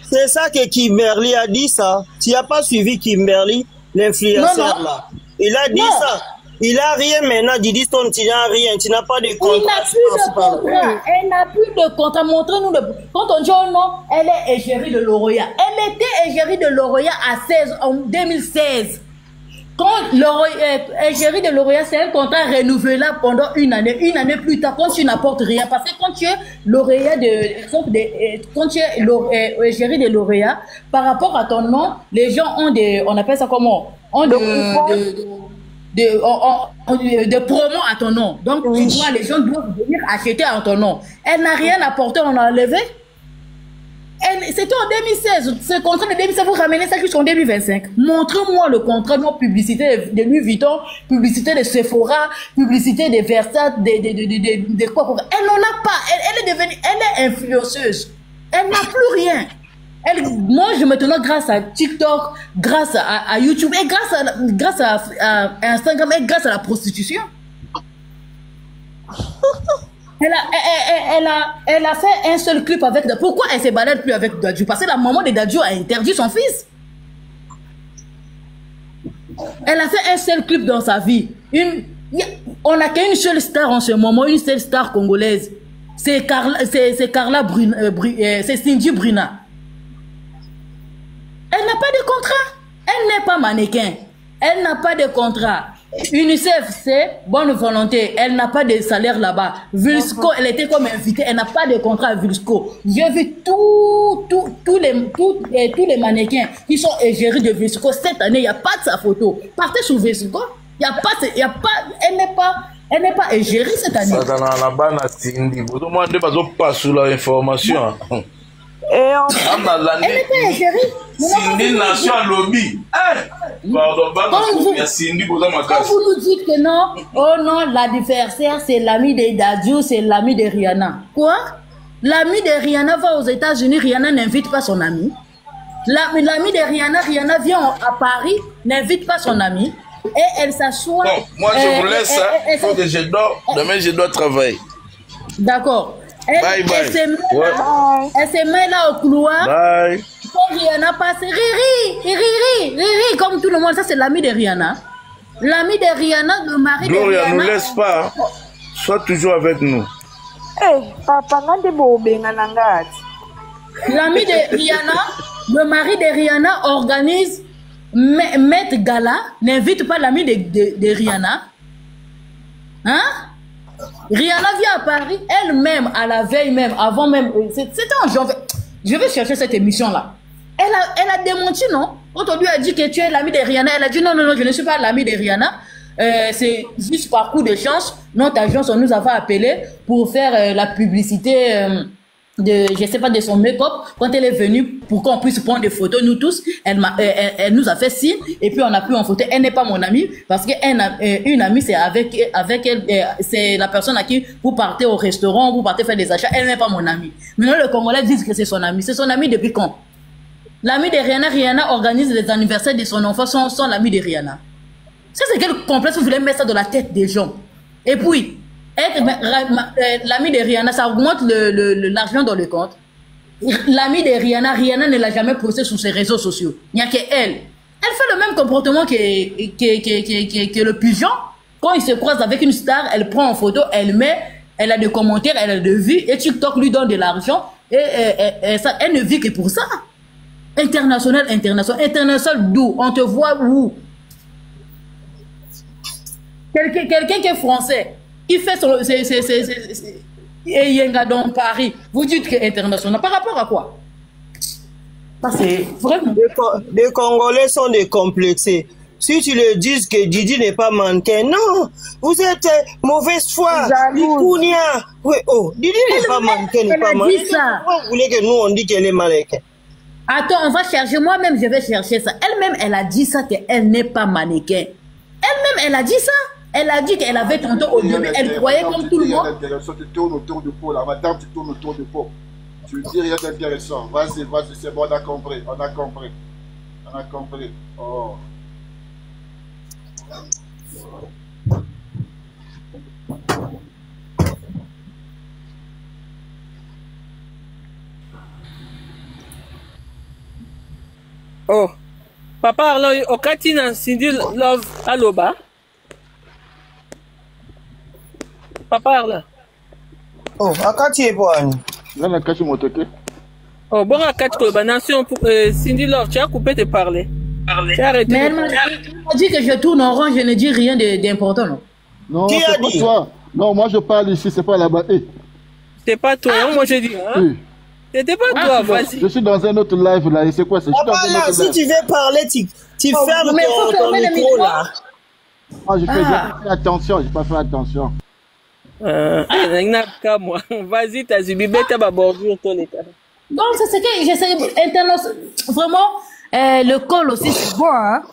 C'est ça que Kimberly a dit ça. Tu n'as pas suivi Kimberly, l'influenceur là. Il a dit ça. Il a rien maintenant. Didi Stone, tu n'as rien. Tu n'as pas de contrat. Il n'a plus de contrat. Elle n'a plus de contrat. Montrez-nous le. Quand on dit oh non, elle est égérie de Loroya. Elle était égérie de Loroya en 2016. Quand l'égérie de lauréat, c'est un contrat renouvelable pendant une année plus tard, quand tu n'apportes rien. Parce que quand tu es lauréat quand tu es égérie de lauréat, par rapport à ton nom, les gens ont on appelle ça comment? Ont de promos à ton nom. Donc, tu vois, les gens doivent venir acheter à ton nom. Elle n'a rien apporté, on a enlevé. C'était en 2016. Ce contrat de 2016, vous ramenez ça jusqu'en 2025. Montrez-moi le contrat de publicité de Louis Vuitton, publicité de Sephora, publicité de Versace, de quoi. Elle n'en a pas. Elle est devenue, elle est influenceuse. Elle n'a plus rien. Elle mange maintenant grâce à TikTok, grâce à YouTube, et grâce à Instagram, et grâce à la prostitution. Elle a fait un seul clip avec Dadju. Pourquoi elle ne se balade plus avec Dadju? Parce que la maman de Dadju a interdit son fils. Elle a fait un seul clip dans sa vie. On n'a qu'une seule star en ce moment, une seule star congolaise. C'est Carla Bruna, c'est Cindy Bruna. Elle n'a pas de contrat. Elle n'est pas mannequin. Elle n'a pas de contrat. UNICEF, c'est bonne volonté. Elle n'a pas de salaire là-bas. Vulsco, elle était comme invitée. Elle n'a pas de contrat à Vulsco. J'ai vu tous les mannequins qui sont égéris de Vulsco. Cette année, il n'y a pas de sa photo. Partez sur Vulsco. Elle n'est pas égérie cette année. Ça, dans la banane, Cindy. Vous demandez pas sur l'information. Elle n'est pas égérie. Cindy Nation Lobby. Quand vous nous dites que non, oh non, l'adversaire c'est l'ami de Dadju, c'est l'ami de Rihanna. Quoi? L'ami de Rihanna va aux États-Unis, Rihanna n'invite pas son ami. L'ami de Rihanna, Rihanna vient à Paris, n'invite pas son ami. Et elle s'assoit. Bon, moi je vous laisse, il faut que je dors. Demain je dois travailler. D'accord. Bye bye. Elle se met là au couloir. Bye. Quand Rihanna passe, Riri, comme tout le monde, ça c'est l'ami de Rihanna. L'ami de Rihanna, le mari Gloria, de Rihanna. ne laisse pas. Sois toujours avec nous. Papa, l'ami de Rihanna, le mari de Rihanna organise Met Gala, n'invite pas l'ami de Rihanna. Hein? Rihanna vient à Paris, elle-même, à la veille même, avant même, c'était en janvier. Je vais chercher cette émission-là. Elle a démenti, non? Quand on lui a dit que tu es l'ami de Rihanna, elle a dit non, je ne suis pas l'ami de Rihanna. C'est juste par coup de chance. Notre agence, on nous avait appelé pour faire la publicité je sais pas, de son make-up. Quand elle est venue, pour qu'on puisse prendre des photos, nous tous, elle nous a fait signe, et puis on a pris en photo. Elle n'est pas mon amie, parce qu'une amie, c'est avec elle, c'est la personne à qui vous partez au restaurant, vous partez faire des achats. Elle n'est pas mon amie. Maintenant, les Congolais disent que c'est son amie. C'est son amie depuis quand? L'ami de Rihanna organise les anniversaires de son enfant sans l'ami de Rihanna. Ça, c'est quel complexe vous voulez mettre ça dans la tête des gens? Et puis, l'ami de Rihanna, ça augmente l'argent dans le compte. L'ami de Rihanna ne l'a jamais posté sur ses réseaux sociaux. Il n'y a qu'elle. Elle fait le même comportement que le pigeon. Quand il se croise avec une star, elle prend en photo, elle a des commentaires, elle a des vues, et TikTok lui donne de l'argent, et elle ne vit que pour ça. International d'où? On te voit où? Quelqu'un qui est français, qui fait son Yenga dans Paris, vous dites que est international. Par rapport à quoi? C'est vraiment. Les Congolais sont décomplexés. Si tu le dis que Didi n'est pas mannequin, non, vous êtes mauvaise foi. Dikounia. Oui, oh, Didi n'est pas mannequin, n'est pas mannequin. Pourquoi vous voulez que nous on dit qu'elle est mannequin? Attends, on va chercher. Moi-même, je vais chercher ça. Elle-même, elle a dit ça qu'elle n'est pas mannequin. Elle-même, elle a dit ça. Elle a dit qu'elle avait tantôt au début, elle croyait comme tout le monde. Tu tournes autour du pot, la madame, tu tournes autour du pot. Tu dis rien d'intéressant. Vas-y, c'est bon, on a compris. Oh. Oh, papa, alors, au Katina, Cindy Love, Aloba. Papa, là. Oh, à Kati, bon. Là, la Kati, mon tête. Oh, bon, à Kati, Nation, Cindy Love, tu as coupé de parler. Mais elle m'a dit que je tourne en rond, je ne dis rien d'important, non? Non, Qui a c'est pas dit? toi. Non, moi je parle ici, c'est pas là-bas. Eh, C'est pas toi, hein, moi je dis. Hein? C'était pas toi, vas-y. je suis dans un autre live là, et c'est quoi? Je suis dans Papa, un là, autre si live. tu veux parler, tu fermes mais faut ton fermer le micro, micro. là. J'ai pas fait attention, j'ai pas fait attention. Moi. Vas-y, t'as subi, bête à bordure, ton état. Donc, c'est ce que j'essaie. Vraiment, l'école aussi, c'est bon, hein?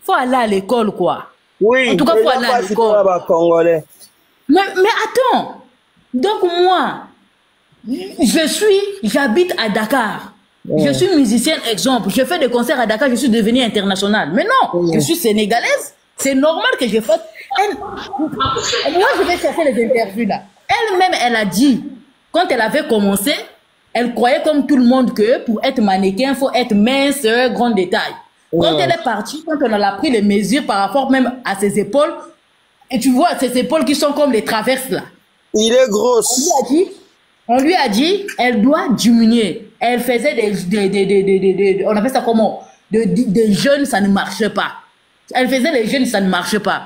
Faut aller à l'école, quoi. Oui, En tout cas, faut aller à l'école. Congolais. Mais attends. Donc, moi, j'habite à Dakar. Je suis musicienne, exemple. Je fais des concerts à Dakar, je suis devenue internationale. Mais non, je suis sénégalaise. C'est normal que je fasse. Moi, je vais chercher les interviews là. Elle-même, elle a dit, quand elle avait commencé, elle croyait comme tout le monde que pour être mannequin, il faut être mince, grand détail. Quand elle est partie, quand on a pris les mesures par rapport même à ses épaules, et tu vois ces épaules qui sont comme les traverses là. Il est grosse. On lui a dit, elle doit diminuer. Elle faisait on appelle ça comment? Des jeunes, ça ne marchait pas. Elle faisait les jeunes, ça ne marchait pas.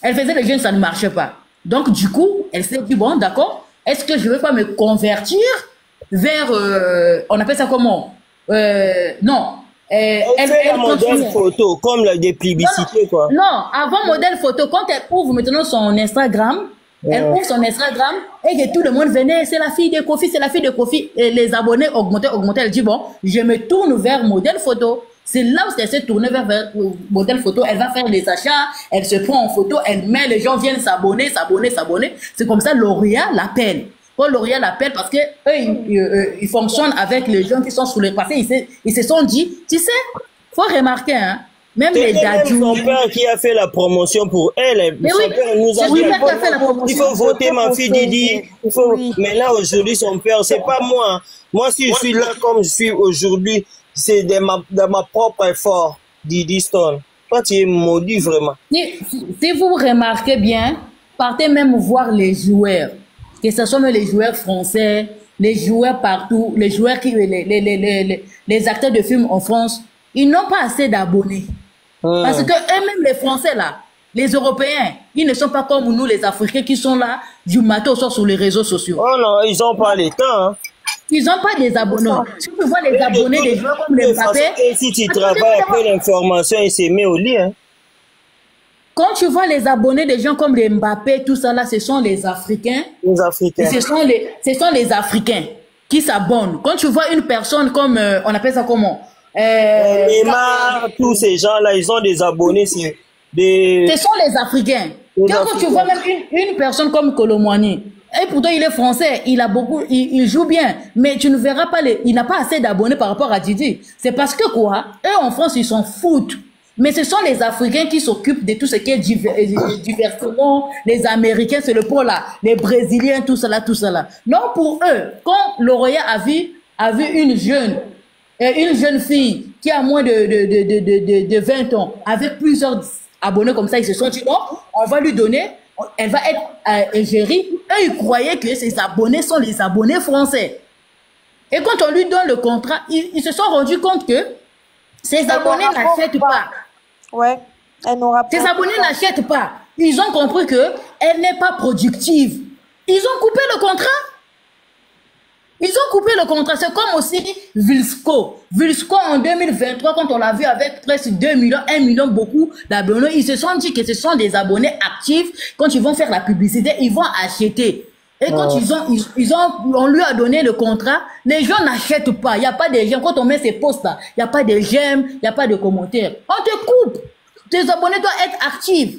Elle faisait les jeunes, ça ne marchait pas. Donc, du coup, elle s'est dit, bon, d'accord, est-ce que je ne vais pas me convertir vers, on appelle ça comment? Non. Elle fait un modèle photo, comme des publicités, quoi. Non, avant modèle photo, quand elle ouvre maintenant son Instagram, elle ouvre son Instagram et que tout le monde venait, c'est la fille de Kofi, c'est la fille de Kofi. Et les abonnés augmentaient. Elle dit, bon, je me tourne vers modèle photo. C'est là où elle s'est tournée vers modèle photo. Elle va faire les achats, elle se prend en photo, elle met, les gens viennent s'abonner. C'est comme ça, L'Oréal l'appelle. Quand L'Oréal l'appelle, parce que eux, ils fonctionnent avec les gens qui sont sous les passés. Ils se sont dit, tu sais, faut remarquer, hein, même les dadous. Son père qui a fait la promotion pour elle. Mais son père nous a dit, il faut voter ma fille Didi. Mais là, aujourd'hui, son père, c'est pas moi. Moi, si je suis là comme je suis aujourd'hui, c'est de ma propre effort, Didi Stone. Toi, tu es maudit vraiment. Si vous remarquez bien, partez même voir les joueurs. Que ce soit les joueurs français, les joueurs partout, les joueurs les acteurs de films en France, ils n'ont pas assez d'abonnés. Parce que eux-mêmes, les Français là, les Européens, ils ne sont pas comme nous, les Africains, qui sont là du matin au soir sur les réseaux sociaux. Oh non, ils n'ont pas le temps. Hein. Ils n'ont pas des abonnés. Si tu vois les abonnés des joueurs comme les Mbappé... Et si tu travailles après l'information, il s'est mis au lit. Hein. Quand tu vois les abonnés des gens comme les Mbappé, tout ça là, ce sont les Africains. Les Africains. Ce sont les Africains qui s'abonnent. Quand tu vois une personne comme, on appelle ça comment? Neymar, tous ces gens-là, ils ont des abonnés. Ce sont les Africains. Quand tu vois même une personne comme Colomwani, et pourtant il est français, il joue bien, mais tu ne verras pas, il n'a pas assez d'abonnés par rapport à Didi. C'est parce que quoi? Eux en France, ils s'en foutent. Mais ce sont les Africains qui s'occupent de tout ce qui est diversement, les Américains, c'est le pôle là, les Brésiliens, tout ça là. Non, pour eux, quand L'Oréal a vu une jeune fille qui a moins de 20 ans, avec plusieurs abonnés comme ça, ils se sont dit, non, on va lui donner, elle va être égérie. Eux, ils croyaient que ces abonnés sont les abonnés français. Et quand on lui donne le contrat, ils se sont rendus compte que ces abonnés n'achètent pas. Ouais, elle n'aura pas. Ces abonnés n'achètent pas. Ils ont compris qu'elle n'est pas productive. Ils ont coupé le contrat. C'est comme aussi Vilsco. Vilsco en 2023, quand on l'a vu avec presque 2 millions, 1 million, beaucoup d'abonnés, ils se sont dit que ce sont des abonnés actifs. Quand ils vont faire la publicité, ils vont acheter. Et quand on lui a donné le contrat, les gens n'achètent pas. Il n'y a pas de j'aime. Quand on met ces posts là, il n'y a pas de j'aime, il n'y a pas de commentaires. On te coupe. Tes abonnés doivent être actifs.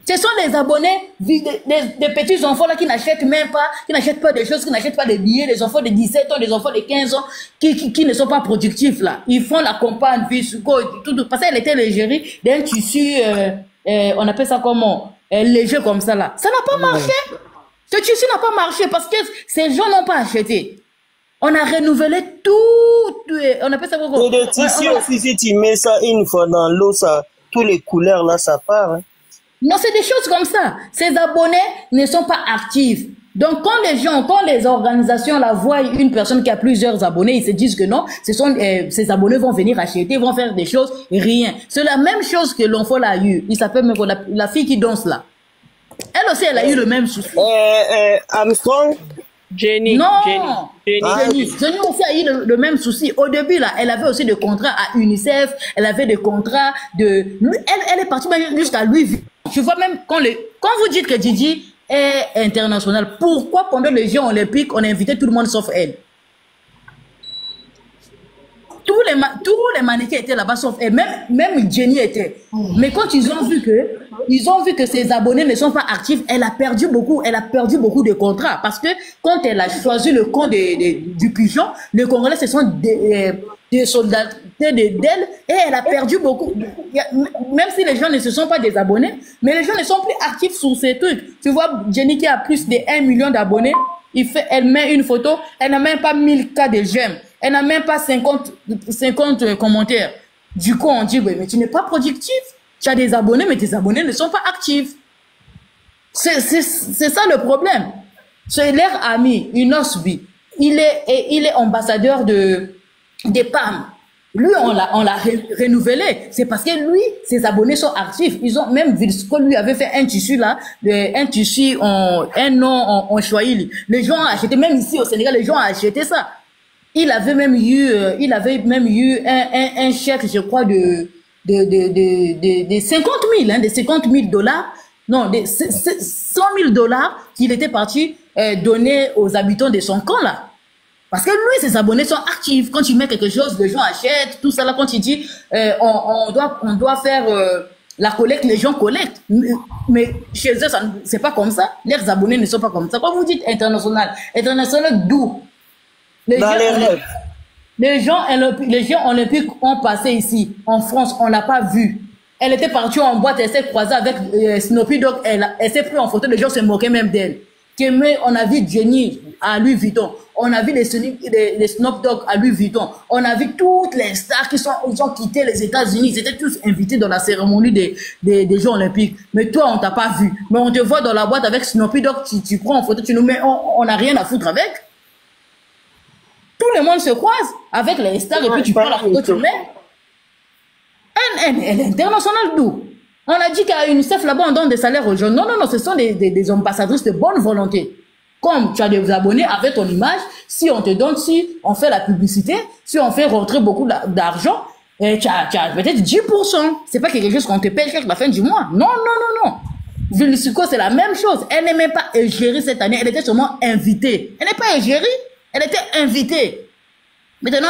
Ce sont les abonnés des petits enfants là qui n'achètent même pas, qui n'achètent pas des choses, qui n'achètent pas des billets, des enfants de 17 ans, des enfants de 15 ans, qui ne sont pas productifs là. Ils font la campagne, tout. Parce qu'elle était l'égérie d'un tissu, on appelle ça comment? Léger comme ça là. Ça n'a pas marché. Ce tissu n'a pas marché parce que ces gens n'ont pas acheté. On a renouvelé tout. On appelle ça quoi? Et le tissu aussi, si tu mets ça une fois dans l'eau, ça, toutes les couleurs là, ça part. Hein. Non, c'est des choses comme ça. Ces abonnés ne sont pas actifs. Donc, quand les organisations la voient une personne qui a plusieurs abonnés, ils se disent que non, ces abonnés vont venir acheter, vont faire des choses, rien. C'est la même chose que l'enfant l'a eu. Il s'appelle même la fille qui danse là. Elle aussi, elle a eu le même souci. Armstrong? Jenny. Non, Jenny. Jenny aussi a eu le même souci. Au début, là, elle avait aussi des contrats à UNICEF, elle avait des contrats de... Elle est partie même jusqu'à Louis Vuitton. Je vois même, quand vous dites que Didi est international, pourquoi pendant les Jeux olympiques, on a invité tout le monde sauf elle? Tous les mannequins étaient là-bas sauf elle, même Jenny était. Mais quand ils ont vu que ses abonnés ne sont pas actifs, elle a perdu beaucoup de contrats. Parce que quand elle a choisi le camp du pigeon, les Congolais se sont des soldats d'elle et elle a perdu beaucoup. Même si les gens ne se sont pas désabonnés, mais les gens ne sont plus actifs sur ces trucs. Tu vois, Jenny qui a plus de 1 million d'abonnés, elle met une photo, elle n'a même pas 1000 cas de j'aime. Elle n'a même pas 50 commentaires. Du coup, on dit, oui, mais tu n'es pas productif. Tu as des abonnés, mais tes abonnés ne sont pas actifs. C'est ça le problème. C'est leur ami, Unosbi. Il est ambassadeur des PAM. Lui, on l'a renouvelé. C'est parce que lui, ses abonnés sont actifs. Ils ont même Vilsco lui avait fait un tissu là, un nom en Swahili. Les gens ont acheté, même ici au Sénégal, les gens ont acheté ça. Il avait même eu un chèque, je crois, de 50 000, hein, de 50 000 $, non, de 100 000 $ qu'il était parti donner aux habitants de son camp là. Parce que lui, ses abonnés sont actifs. Quand il met quelque chose, les gens achètent, tout ça là. Quand il dit, on doit faire la collecte, les gens collectent. Mais chez eux, c'est pas comme ça. Leurs abonnés ne sont pas comme ça. Quand vous dites international d'où? Les gens olympiques ont passé ici, en France, on l'a pas vu. Elle était partie en boîte, elle s'est croisée avec Snoopy Dogg, elle s'est prise en photo, les gens se moquaient même d'elle. On a vu Jenny à Louis Vuitton, on a vu les Snoop Dogg à Louis Vuitton, on a vu toutes les stars ils ont quitté les États-Unis, ils étaient tous invités dans la cérémonie des Jeux olympiques. Mais toi, on t'a pas vu. Mais on te voit dans la boîte avec Snoopy Dogg, tu prends en photo, tu nous mets, on n'a rien à foutre avec. Tout le monde se croise avec les stars et puis tu prends la photo, tu mets. Elle est internationale d'où? On a dit qu'à UNICEF, là-bas, on donne des salaires aux jeunes. Non, ce sont des ambassadrices de bonne volonté. Comme tu as des abonnés avec ton image, si on te donne, si on fait la publicité, si on fait rentrer beaucoup d'argent, tu as peut-être 10%. C'est pas quelque chose qu'on te paye jusqu'à la fin du mois. Non. Vilsco, c'est la même chose. Elle n'est même pas égérie cette année. Elle était seulement invitée. Elle n'est pas égérie. Elle était invitée. Maintenant,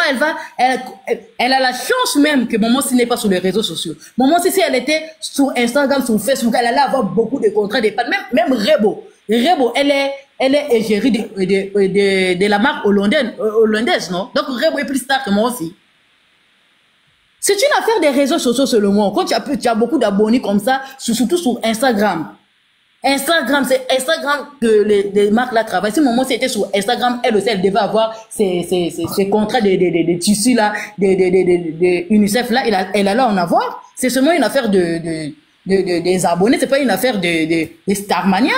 elle a la chance même que Maman Si n'est pas sur les réseaux sociaux. Maman Si elle était sur Instagram, sur Facebook, elle allait avoir beaucoup de contrats, même Rebo. Rebo, elle est égérie de la marque hollandaise, non? Donc Rebo est plus star que moi aussi. C'est une affaire des réseaux sociaux seulement. Quand tu as beaucoup d'abonnés comme ça, surtout sur Instagram. Instagram, c'est Instagram que les marques là travaillent. Si Maman Si était sur Instagram, elle aussi, elle devait avoir ces contrats de tissus là, de UNICEF là, elle allait en avoir. C'est seulement une affaire des abonnés, c'est pas une affaire de Starmania.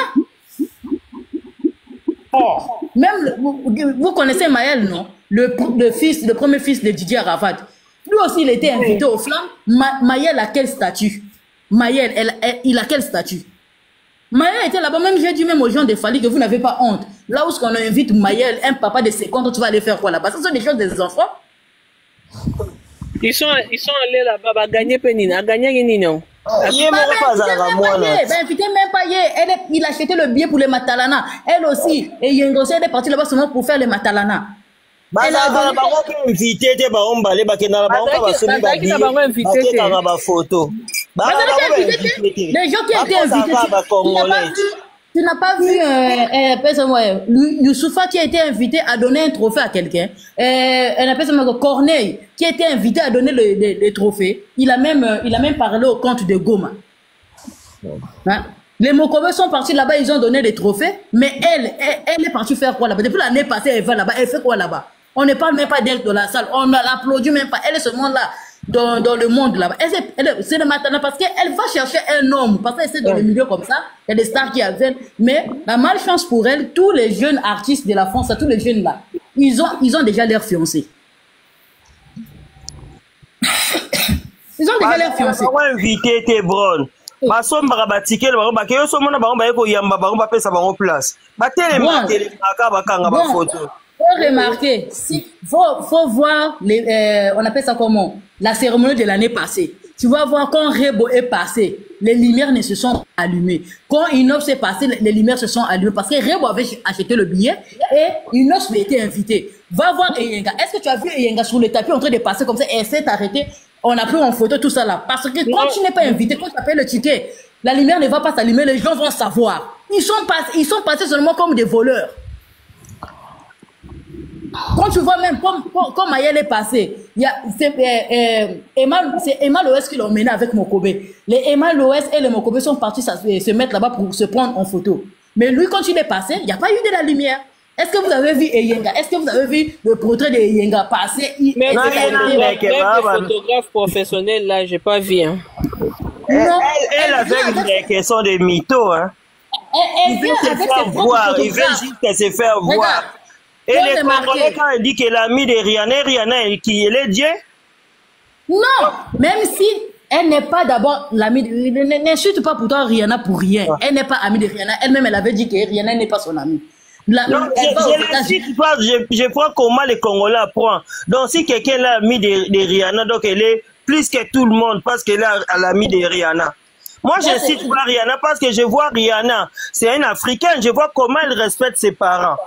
Or, même, vous connaissez Maël, non? Le premier fils de Didier Arafat. Lui aussi, il était invité aux flammes. Maël a quel statut? Maël, il a quel statut? Maël était là-bas, même j'ai dit même aux gens de Fali que vous n'avez pas honte. Là où on invite Maël, un papa de 50 ans, tu vas aller faire quoi là-bas? Ce sont des choses des enfants. Ils sont allés là-bas, à gagner Penina, à gagner Nino. Il n'a même pas il a acheté le billet pour les Matalana. Elle aussi, et Yengo, elle est partie là-bas seulement pour faire les Matalana. Elle a donné invité des gens qui étaient invités. Tu n'as pas vu Youssoufa qui a été invité à donner un trophée à quelqu'un. On appelle ça Corneille qui a été invité à donner les trophées. Il a même parlé au compte de Goma. Hein? Les Mokobé sont partis là-bas, ils ont donné des trophées, mais elle est partie faire quoi là-bas? Depuis l'année passée, elle va là-bas, elle fait quoi là-bas? On ne parle même pas d'elle dans la salle, on ne l'applaudit même pas, elle est seulement là. dans le monde là-bas. C'est le matin parce qu'elle va chercher un homme, parce que c'est dans le milieu comme ça, il y a des stars qui viennent, mais la malchance pour elle, tous les jeunes artistes de la France, tous les jeunes là, ils ont déjà leur fiancé. Ils ont déjà leur fiancé. On va inviter tes bron. Baso mbarabatike le baroba ke so mona baroba eko yamba baroba pesa baro place. Ba télé aka bakanga ba photo. Faut remarquer, faut voir on appelle ça comment? La cérémonie de l'année passée. Tu vas voir quand Rebo est passé, les lumières ne se sont allumées. Quand Inox s'est passé, les lumières se sont allumées parce que Rebo avait acheté le billet et Inox a été invité. Va voir Eyenga. Est-ce que tu as vu Eyenga sur le tapis en train de passer comme ça et elle s'est arrêtée? On a pris en photo tout ça là. Parce que quand tu n'es pas invité, quand tu appelles le ticket, la lumière ne va pas s'allumer, les gens vont savoir. Ils sont passés seulement comme des voleurs. Quand tu vois même comme Mayel est passé, c'est Emma Loès qui l'a emmené avec Mokobé. Les Emma Loès et les Mokobé sont partis se mettre là-bas pour se prendre en photo. Mais lui, quand il est passé, il n'y a pas eu de la lumière. Est-ce que vous avez vu Eyenga? Est-ce que vous avez vu le portrait de Eyenga passer? Même les photographes professionnels, là, j'ai pas vu. Hein. Elle avec des questions de mythos. Hein. Il veut se faire voir. Il veut juste se faire voir. Et les Congolais, quand elle dit qu'elle a mis de Rihanna, qui est Dieu? Non, même si elle n'est pas d'abord l'amie de... N'insulte pas pourtant Rihanna pour rien. Elle n'est pas amie de Rihanna. Elle-même, elle avait dit que Rihanna n'est pas son amie. Non, je crois comment les Congolais apprennent. Donc, si quelqu'un l'a mis de Rihanna, donc elle est plus que tout le monde parce qu'elle a l'ami de Rihanna. Moi, je cite pas Rihanna parce que je vois Rihanna. C'est une Africaine. Je vois comment elle respecte ses parents.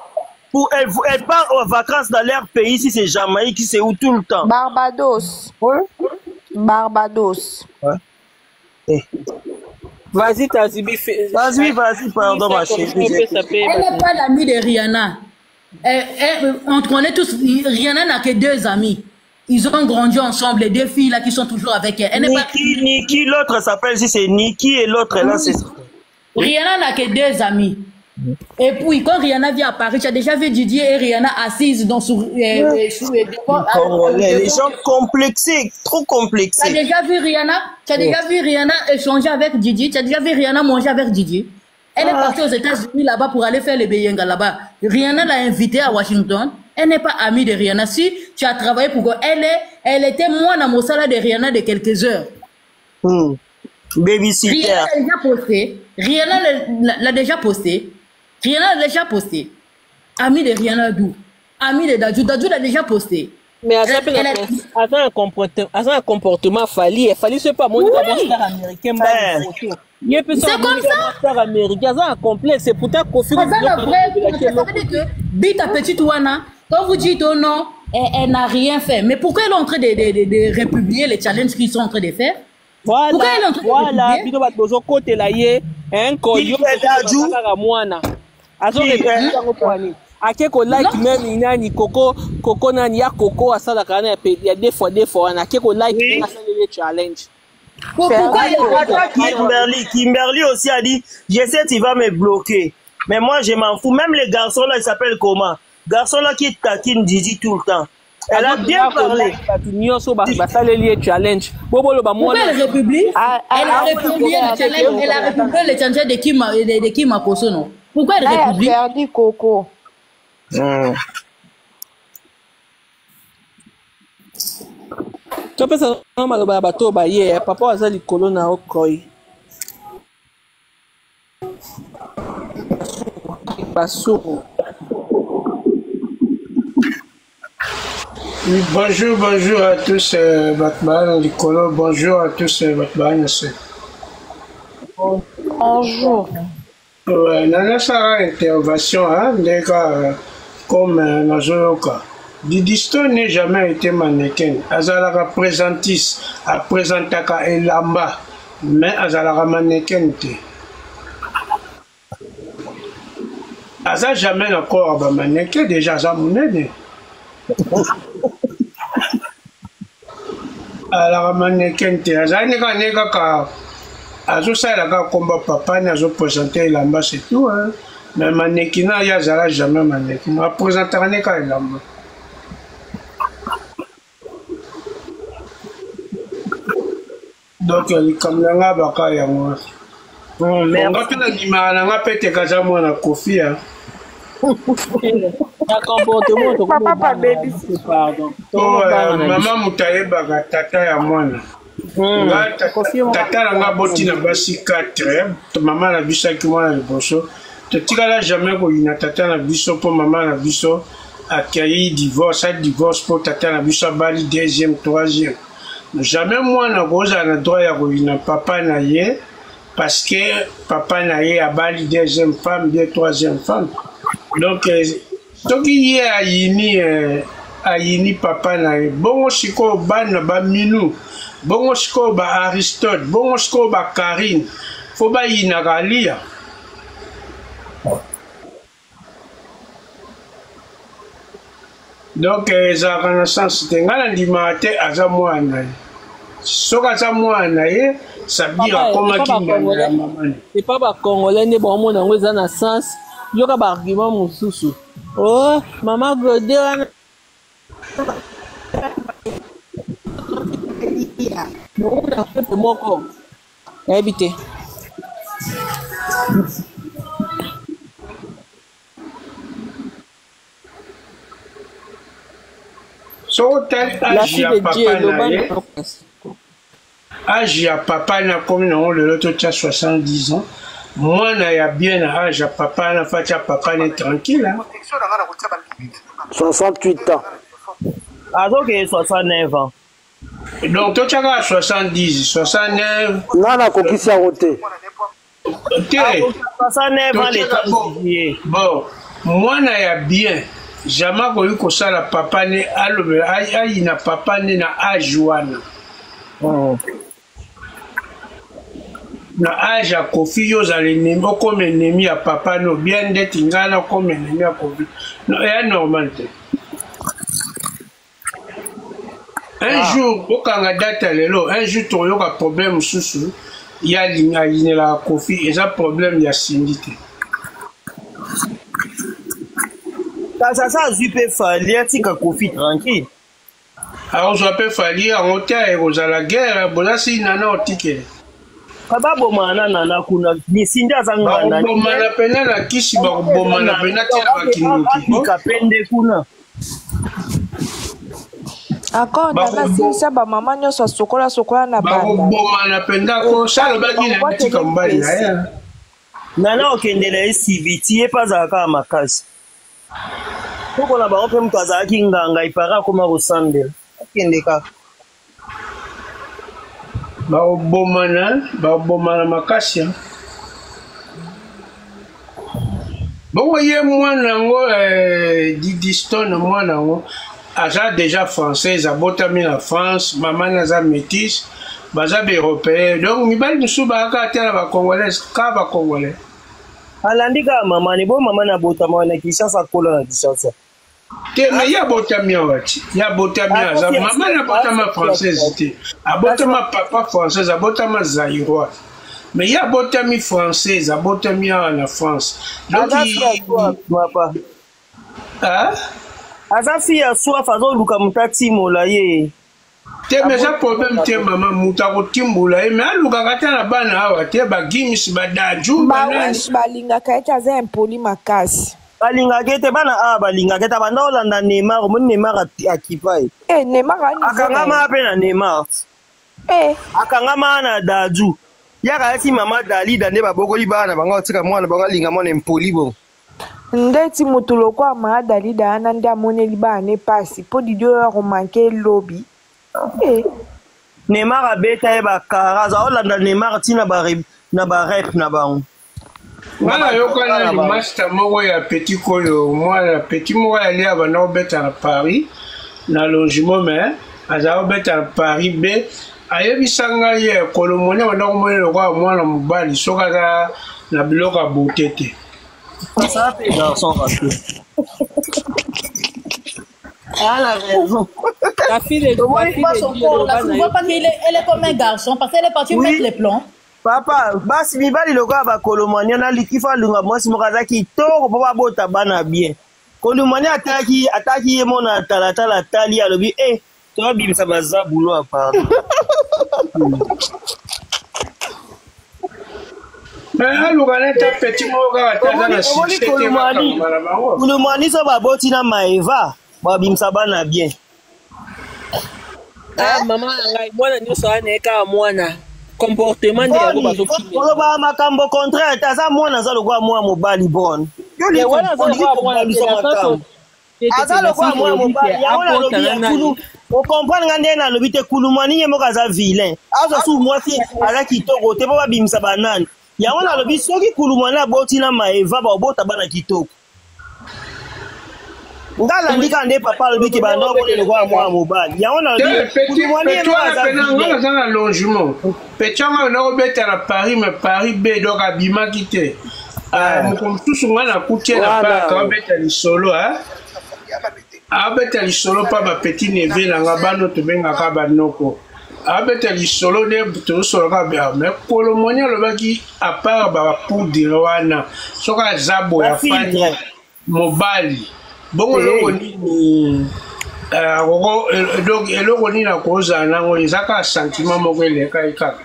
Elle part aux vacances dans leur pays, si c'est Jamaïque, c'est où tout le temps. Barbados. Ouais. Barbados. Ouais. Eh. Vas-y, Tazibi. Vas-y, pardon, ma chérie. Elle n'est pas l'amie de Rihanna. On connaît tous, Rihanna n'a que 2 amis. Ils ont grandi ensemble, les 2 filles là qui sont toujours avec elle. Niki, l'autre s'appelle, si c'est Niki et l'autre là, c'est... Rihanna n'a que 2 amis. Et puis, quand Rihanna vient à Paris, tu as déjà vu Didier et Rihanna assises dans les gens complexés, trop complexés. Tu as déjà vu Rihanna échanger avec Didier, tu as déjà vu Rihanna manger avec Didier. Elle est partie aux États-Unis là-bas pour aller faire le Beyenga là-bas. Rihanna l'a invitée à Washington. Elle n'est pas amie de Rihanna. Si tu as travaillé pour elle était moins à Mossala de Rihanna de quelques heures. Babysitter. Rihanna l'a déjà posté. Rihanna l'a déjà posté. Ami de Rihanna Dou. Ami de Dadju. Dadju l'a déjà posté. Mais un comportement falli. Il fallait se pas montrer star américain. C'est comme ça. Star américain, c'est un complexe. C'est pour ta confiance. Ça veut dire que Bita Petite Wana, quand vous dites oh non, elle n'a rien fait. Mais pourquoi elle est en train de republier les challenges qu'ils sont en train de faire? Voilà, bino bat bozo kote la ye, koyo kaka mwana. Azo repéter ngo kwani. Ake ko like même inani koko nani ya koko asala kana ya des fois na ake ko like asala le challenge. Pourquoi Kimberly aussi a dit j'essaie tu vas me bloquer. Mais moi je m'en fous, même les garçons là ils s'appellent comment? Garçons là qui taquinent Didi tout le temps. Elle a bien parlé. Challenge. Pourquoi elle republie? Elle a republié le challenge de Kim Makoso, non? Pourquoi elle republie? Elle a perdu Coco. Tu peux savoir que bateau baye papa azali kolona okoi. Basou. Oui, bonjour à tous, Batman, Nicolo, bonjour à tous, Batman. Bonjour. Ouais, Nana Sarah, intervention, hein, des gars comme Nazoyoka. Didisto n'est jamais été mannequin. Azala représentis, a présentaka Elamba, mais Azala mannequin. Azala jamais encore mannequin, déjà Zamounede. Alors mannequin te azali neka ka azo sala ka komba papa ni azo présenter Elamba c'est tout hein. Mais mannequin ya zala jamais mannequin a présenter neka Elamba. Donc likambo na nga baka yango nga mpe na ndimaka na nga mpe tekaza mwana kofi mama moto ayebaka tata ya mwana tata na nga boti na basi 4 mama na biso aki mwana liboso totikala jamais koyina tata na biso mpo mama na biso akiayi divorce mpo tata na biso abali 2e 3e jamais mwana kozala na droit ya koyina papa na ye parce que papa na ye abali 2e femme bien 3e femme donc soki ye ayini papa na ye bongo sikoyo bana baminu bongo sikoyo baaristote bongo sikoyo bakarine fo bayinaka lia donc ezalaka na sens te ngai na ndimaka te aza mwana ye soki aza mwana ye sabira akomaki ngana ya mamani epa bacongolais nde baomona yango eza na sens yoka baargument mosusu o mama gode wana na pepe moko nayebi te so tali age ya papa na ye age ya papa na komi nango lelo totya 70 ans mwana ya bien na age ya papa na fati ya papa ne tranquille 68 ans azoke 69 ans donc totyaka 70 69 nana akokisi yango te bon mwana ya bien jamais koyi kosala papa ne alobe ayina papa ne na age wana na age ya kofi yo ozala enemi okoma enemi ya papa no bien ndeti ngai na okoma enemi ya kofi eya normal te un jour okanga data lelo un jour toyoka problème mosusu ya alinga ayinelaka kofi eza problème ya sindi te kasi asa azwi mpe fali atika kofi tranquille akozwa mpe fali yango te ekozala guerre bozasi nana otikele kababomana nana kuna nisindi azangana bakobomana pena na kisi bakobomana pena tina bakindoki pende kuna encore nana silisa bamama nyonso asokola na banda bakobomana penda ko salobaki na tika mobali na ye nana okendela esibiti ye mpe azalaka ya makasi tokola bango mpe moto azalaki nganga ipara akoma kosambela akende kaka bakobomana makasi bongo ye mwana yango didiston mwana yango aza déjà française abotami na France mama naza métis baza baeuropéen donc mibali mosusu bakaka te na bacongolais ka bacongolais alandi kaka mama ni bo mama na botama na Kinshasa kola na Kinshasa te me ya botami awa ti ya botami aza mama na botama française te abotama papa française abotama zairois mais ya botami française abotami awa na France donc aza fi ya soif azoluka moto atimola ye te mais eza problème te mama moto akotimbola ye mais alukaka te na bana awa te bagimisi badaju bawesh balingaka ete aza impoli makasi balingaka ete bana awa balingaka ete banda olanda Neymar omoni Neymar akipa ye Neymar akangama mpe na Neymar akangama na daju yaka eti mama Dalida nde babokoli bana bango otika mwana bango alinga mwana impoli bongo ndeti moto lokwa ma Dalida ana nde amoneli bana epasi mpo didi oyo akomanke elobi Neymar abeta ye bakara aza olanda Neymar ntina na barep na bango nga nayokana limaster moko ya petit koyo mwana petit moko yali abanda kobeta na Paris na logement mais aza kobeta na Paris be ayebisa ngai ye kolomoni abanda komoni lokwa mwana mobali soki aza na biloko ya bote te ça fait garçon raté. Elle a raison. La fille est tu vois pas qu'elle est comme un garçon parce qu'elle est partie mettre les plans. Papa, basi mibali loka ba kolomani na likifa lunga mwasi mokazaki toko papa bota bana bien. Kolomani ataki ye mona tala tali alobi to bimisa bazabulo apart. Mais un petit Kolomani so baboti na maeva babimisa bana bien. Ah maman ngai mwana nyonso aneka mwana comportement de yango bazokimi. Koloba makambo contraire taza mwana za lokwa mwa mobali bon. Yo le wana za lokwa mwana makambo. Aza lokwa mwa mobali ya wana lobi ya kulu. O comprendre ngande na lobi te Kolomani nye moka za vilain. Azo su mwasi ala kitoko te ba bimisa banani. Ya wana lobi soki Kolomani aboti na maeva ba obota bana kitoko. Ngala ndika nde papa lobi ki bando ko le kwa mwa mobali. Ya wana lobi Kolomani nye moka za na logement. Petanga na obeta na Paris mais Paris B donc abima kité. Mon tout souvent na coutie na pa ka obeta li solo abeta li solo pa ba petit neveu na ngabano to benga ka banoko. Abeta li solo de to solo ka ba mais Kolomani lobaki a part ba poudre wana. Soka zabo ya fani mobali. Bongo loko nini donc eloko nini na koza nango ezaka sentiment moko eleka ikaka.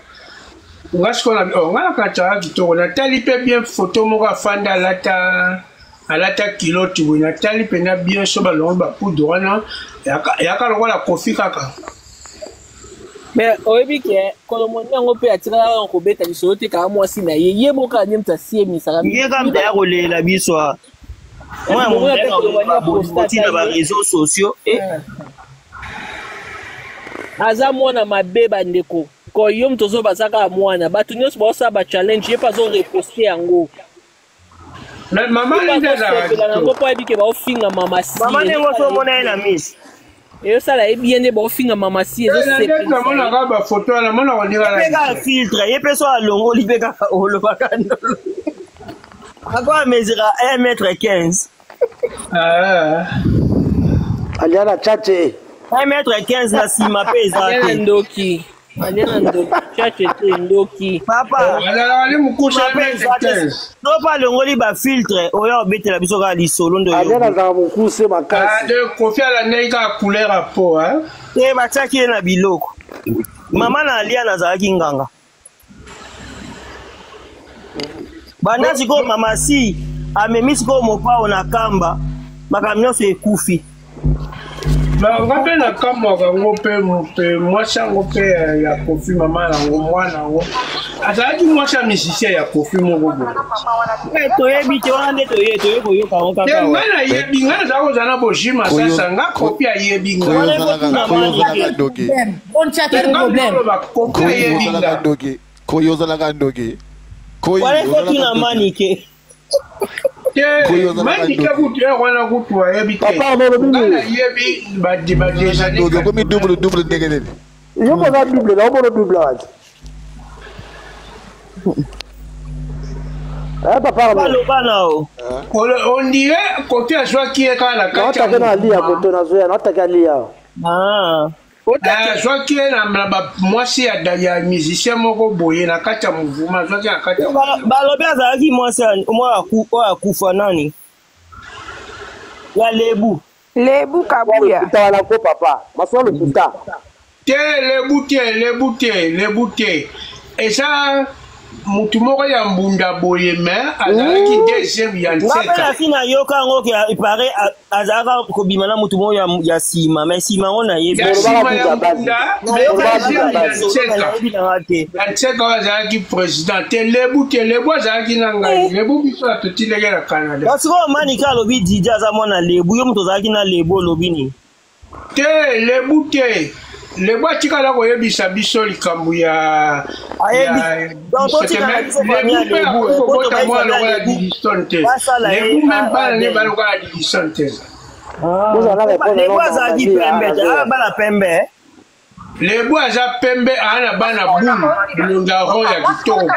Ngana kachaka kitoko natali pe bien photo moko afanda alata kiloti we natali pe na bien so balongo ba poudre wana yaka lokola kofi kaka. Mais oyebi ke Kolomani yango pe atikala ko beta lisolo te ka mwasi na ye moka ni mtasie misaka. Ye ka mta ya kolela biso. Moi mon père na ba réseaux sociaux aza mwana mabeba ndeko ko yo mtozo bazaka mwana batu nyonso baosa ba challenge ye pazo reposter yango na mama ndeza nango po ebike ba ofinga mama si mama nengo so mona na miss eyo sala ebiende ba ofinga mama si ezo sepe na mona ka ba photo na mona ko ndira la filtre ye peso alongo libeka olo bakando akwa mesura 1m15 aliana chache 1m15 na sima pe ezate ndoki aliana ndoki chache te ndoki papa ali mukusha 1m15 no pa longoli ba filtre oya obetela biso ka lisolo ndo aliana za mukuse makasi de kofia la neika couleur a peau te bataki na biloko mama na aliana zalaki nganga bana siko mama si amemi siko mopao na kamba makamyo se ekufi ngape na kamba kango pe mwasi yango pe ya kofi mama nango mwana yango azalaki mwasi ya musicien ya kofi moko boye toyebi te wana nde toye koyoka ngo kaka ngai nayebi ngai naza kozala na bojima sasa nga kopi ayebi koyo ozalaka ndoki wale koki na manike manike kutu wana kutu ayebi te nayebi badejane komi double ndenge nini yo koza double na omona double wapi papa baloba nao on dirait kote azwaki ye kaka na kati naotake na lia koto nazoya naotake alia azwaki ye na mwasi ya musicien moko boye na kati ya mouvement azwaki na kati balobi azalaki mwasi oyo akufa nani ya lebu kabuya wana ko papa masolo tuta te lebu te eza mutu moko ya mbunda boye me azalaki deuxième ya nseka fina yoka ngo ipare azalaka kobima na mutu moko ya sima me sima ngo na yebi nseka azalaki président te lebu azalaki na ngai lebu biso atotileke na Canada kasi ko manika alobi didi aza mwana lebu yo mutu azalaki na lebu olobi nini te lebu te lebu atikala koyebisa biso likambo ya kobota mwana lokola Didiston te lebu me bana nde balokola Didiston te lebu azalaki pembe te bana pembe lebu aza pembe aa na bana bulu bilonga ron ya kitoko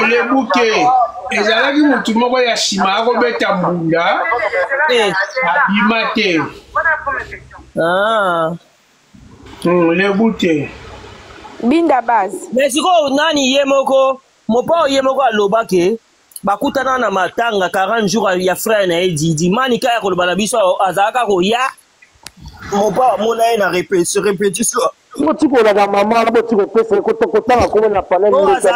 lebu te ezalaki mutu moko ya nsima akobeta mbunda abima te lebu te binda base mais sikoyo nani ye moko mopao ye moko alobake bakutana na matanga 40 jours ya frère na ye didi manika ya koloba na biso azalaka koya mopao amona ye na répétition Siko tiko la maman, la tiko pesa ko tokotanga ko na panel Oh, ni ça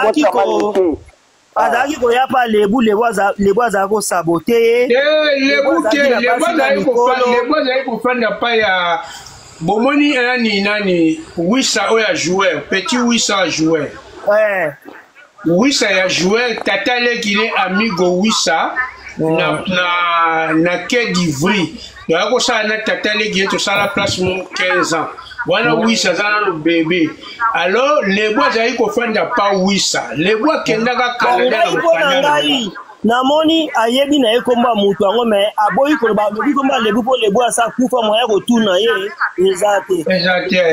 moi azalaki koya pa lebu aza kosabote lebu azali kofanda pa ya bomoni nani wisa oyo ya joueur petit wisa ya joueur wisa ya joueur tata leki ne amigo wisa na quai d'Ivry yaya kosala na tata leki ye tosala place mo 15 ans wana wisa aza nano bebe alors lebu azali kofanda pa wisa lebu akendaka Canada na namoni ayebi na ye komba mutu yango me aboyi koloba lobi komba lebu mpo lebu asa kufa moya kotuna ye eza te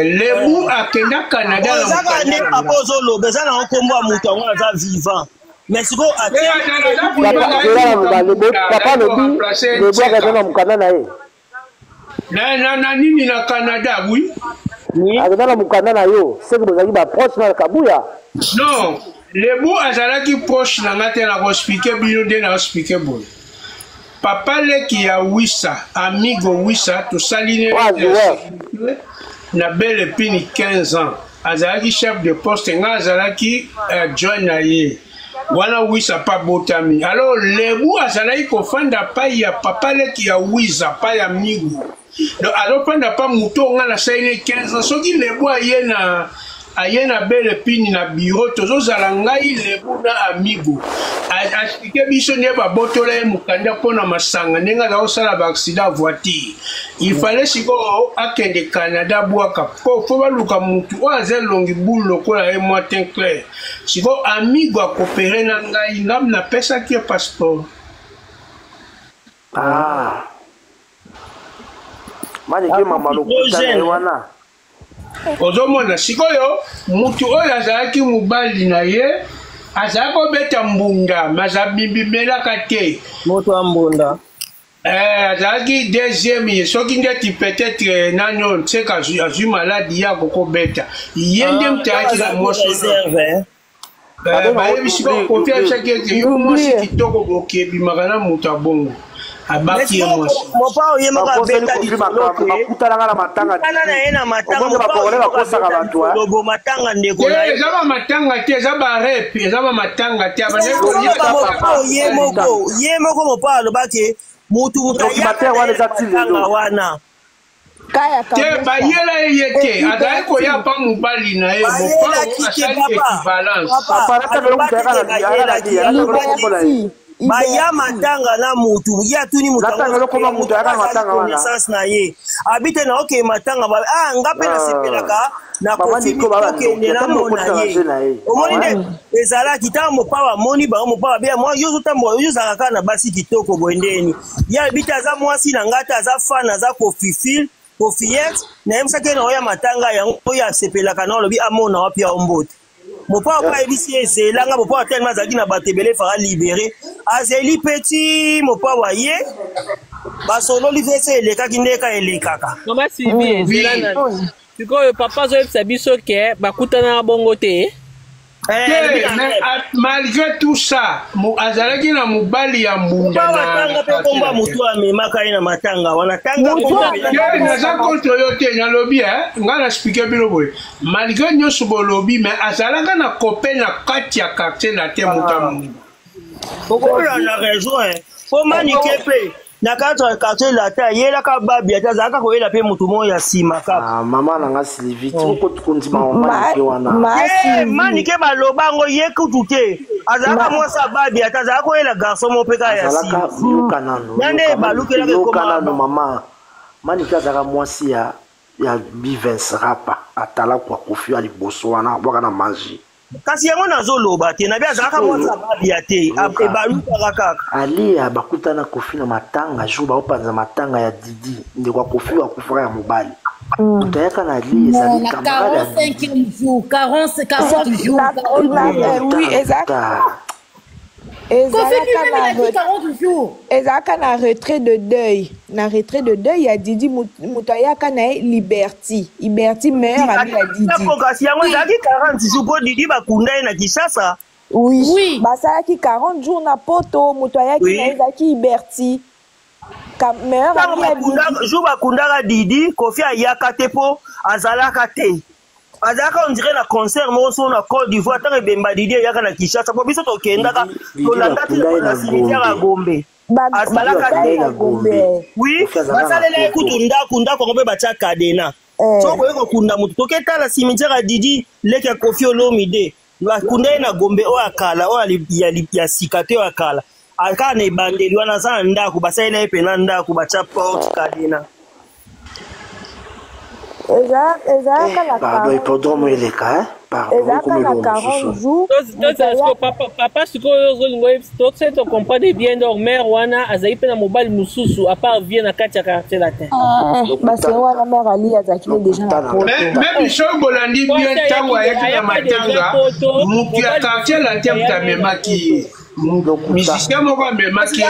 lebu akenda Canada ozaka nde papa ozoloba eza nango kombo ya mutu yango aza vivant mais sikoyo papa lobi lebu akenda na mokanda na ye na nini na Canada oui akenda na mokanda na yo seki bozalaki baproche na kabuya non lebu azalaki proche na nga te na kospike bino nde na kospike boye papa leki ya wisa amigo wisa tosali na belle epini 15 ans azalaki chef de poste nga azalaki join na ye wana wisa pa botami alors lebu azalaki kofanda pa ya papa leki ya wisa pa ya migo donc azofanda pa moto nga nasali 15 ans soki lebu aye na belle pini na bureau tozozala ngai lebu na amigo explike biso nde babotola ye mokanda mpona masanga ndenge aza kosala baaccident voiture ifale sikoyo akende Canada bwaka fo baluka mutu oyo aza elongi bulu lokola ye mwa teint clair sikoyo amigo akopere na ngai ngam napesaki ye passeport manike mama lokuta na ye wana ozomona sikoyo mutu oyo azalaki mobali na ye azalaki kobeta mbunda maza bibimelaka te moto ya mbunda azalaki deuxième ye soki ndeti peut-être nano nseka azwi maladi ya kokobeta ye nde mutayaki na moso bayebi sikoyo kofi abisaki ete yo mwasi kitoko boki ebimaka na mutu abongo abaki ye mwasi mopa oyemaka abeta bakutananga na matanga na ye na matangalobo matanga ndeko na ye eza bamatanga te eza barep eza bamatanga te ye moko mopa alobaki mutu wana te bayela ye te azali koya pa mobali na ye asali équivalence baya matanga na mutu ya tuni mutu na ye abite na oke matanga nga mpe nasepelaka na kokende na mona ye omoni nde ezalaki ntango mopawa amoni bango mopawa beya mwa yo ozotambola ozalaka kaka na basi kitoko boyendeni ye abite aza mwasi na ngai te aza fana aza kofiyete nayebisaki na oya matanga yango oyo asepelaka na olobi amona wapi ya ombote mopa pa ebisi ezelanga mopa tellement azalaki na bato ebele faka libere azeli peti mopa wa ye basololi vese elekaki ndeka elekaka mama Sylvie ezela na sikoyo papa azoyebisa biso ke bakutana bongo te malgré tout ça azalaki na mobali ya mbunda matanga mpe komba motu amemaka ye na matanga wana naza contre yo te nalobi nga na explike bino boye malgré nyonso bolobi mais azalaka na copain na kati ya quartier na te moto ya mbunda okolanda raison po manike mpe na kati ya quartier lata ayelaka babi ate azalaka koyela mpe motu moko ya nsima kaka mama nanga Sylvie tikokondima manike wana manike baloba yango ye kutu te azalaka mwasi ya babi ate azalaka koyela garçon moko mpe kaka ya nsima yokanano mama manike azalaka mwasi ya Bivens Rapa atala kwa kofi ya liboso wana bwaka na manji kasi yango nazoloba te nabi azalaka mwasi ya babia te ebalukaka kaka alia bakutana kofi na matanga jour baopanza matanga ya Didi ndeko kofi akufaka ya mobali utayaka na alia ezali camarade ya 45e jour 40 jours oui exact ezalaka na retrait de deuil il y a Didi moto ayaka na ye liberty meilleur ami ya Didi kasi yango ezalaki 40 jours mpo Didi bakunda ye na Kinshasa oui basalaki 40 jours na poto moto ayaki na ye ezalaki liberty meilleur ami ya Didi jour bakundaka Didi kofi ayaka te mpo azalaka te azaka on dirait na concert mo so na Côte d'Ivoire tant bemba Didier yaka na Kinshasa po biso to kendaka to landa ti na cimetière à Gombe asalaka na Gombe oui basalela ekutu ndako ngombe bacha kadena so ko kunda mutu to keta la cimetière à Didi leke Koffi Olomide la kunda na Gombe o akala o ya sikate o akala aka na bandeli wana za ndako basalela epena ndako bacha porte kadena. Pardon, hippodrome il est quand papa sikoyo to comprendre bien dormir wana azai pe na mobile mususu à part vient na kati ya quartier latin basi wana mère Ali azaki déjà na poto même Bolandi bien tango ayaki na matanga mutu ya quartier latin tamemaki musicien moko amemaki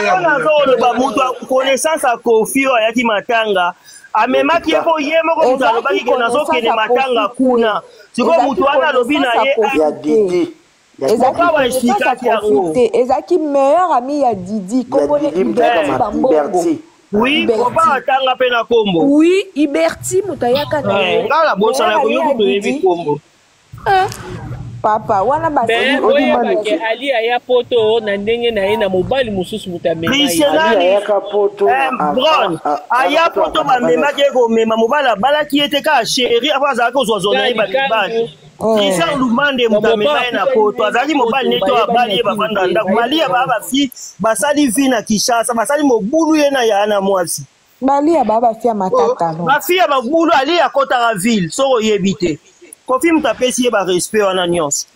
ba mutu connaissance à Koffi ayaki matanga amemaki yeko ye moko mutu alobaki ke nazokende matanga kuna siko mutu wana alobi na ye ya Didi ezaki meilleur ami ya Didi komone Iberti oui papa atanga pe na kombo oui Iberti mutu ayaka na ngala bosa na koyoku toyebi kombo papa wana basi oyebake Ali aya poto na ndenge na ye na mobali mususu mutamema ayaka poto Bron aya poto bamemaki komema mobali abalaki ete ka chéri apo azalaki kozwazwa na ye balibani Christian Lumande mutamema ye na poto azalaki mobali neto abali ye bavanda ndako Malia baa bafi basali vi na Kinshasa basali mobulu ye na ya na mwasi Malia baa bafi ya matata bafi ya mobulu ali akotaka ville soko oyebi te Koffi mutapesi ye ba respect wana nyonso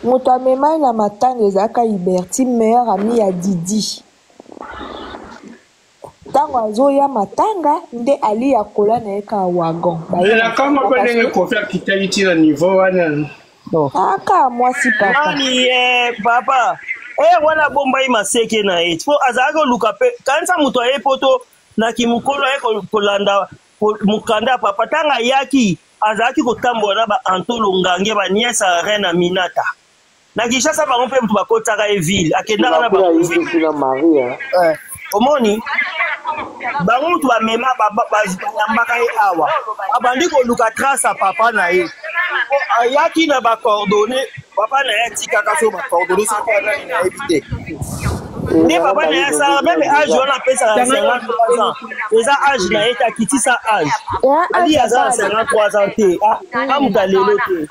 mutu amemai na matanga ezalaka Iberti meilleur ami ya Didi ntango azoya matanga nde Ali akola na ye ka wagon kama mpe ndenge Koffi akitaki ti na niveau wana aka mwasi papa nani papa wana bomba ye maseke na ye po azalaki oluka mpe kanisa mutu aye poto na kimukolo aye kolanda mukanda papa tanga yaki azalaki kotambola na ba Antolo Ngange ba nièce reine Aminata na Kinshasa bango mpe mutu bakotaka e ville akendaka na bango Maria omoni bango mutu bamema bayambaka ye awa abandi koluka trace ya papa na ye ayaki na bacoordonné papa na ye atikaka so bacoordonné soko anani na yebi te nde papa na ye asala meme age wana apesaka 53 ans eza age na ye te akitisa age Ali aza na 53 ans te amuta lelo te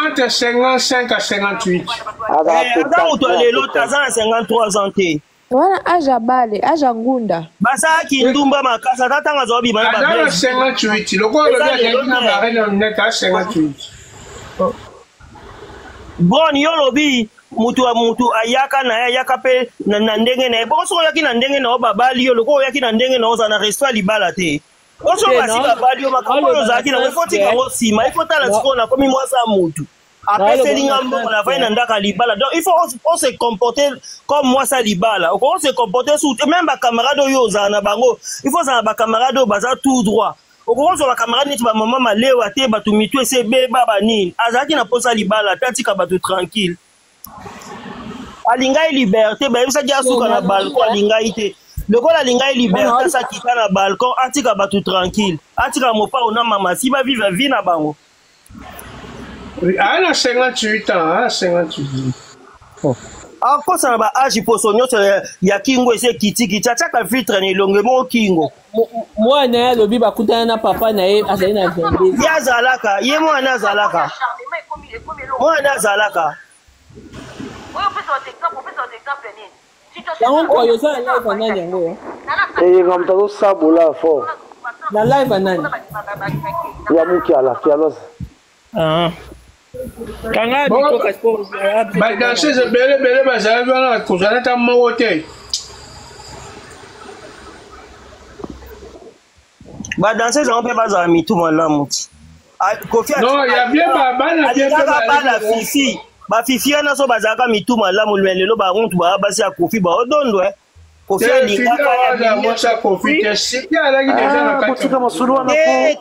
entre 55 à 58 aza mutu alelo te aza na 53 ans te wana age abale age ngunda basalaki ndumba makasi ata ntango azwa bima na ba 58 lokola lobi na barene neta 58 bon yo lobi mutu ayaka na ye ayaka mpe na ndenge na ye bongo soki oyaki na ndenge na yo babali yo lokola oyaki na ndenge na yo oza na resto libala te oso basi babali yo makambo oyo ozalaki nango ifo tika yango nsima ifo tala sikoyo nakomi mwasi ya mutu apeseli nga mbongo na vai na ndako ya libala donc il faut on se comporter comme mwasi ya libala on se comporter surtout même bacamarade oyo ozala na bango il faut ozala na bacamarade oyo baza tout droit okozwa bacamarade neti bamama malewa te bato mitu ese beba banini azalaki na mposa libala te atika bato tranquille alingai liberté bayebisaki asuka na balcon alingai te lokola alingai liberté asakita na balcon atika bato tranquille atika mopao na mama si bavive vie na bango ana 58 ans 58 akosa na baage poso nyonso ya kingo ese kitikiti atiaka vitre na elonge moko kingo mwana ye alobi bakutana na papa na ye azali na ye azalaka ye mwana azalaka yango koyo oza na live anani yango nga mutu azosabola fort na live anani ya mukiala kialosa kanga badanseuse ebele bazalaki wana kozala ata moko te badanseuse yango mpe bazala mitu malamu ti alingaka bana fifi bafifi wana so bazalaka mitu malamu lelo bamuntu baa basi ya Koffi baodondo Kofi alingaka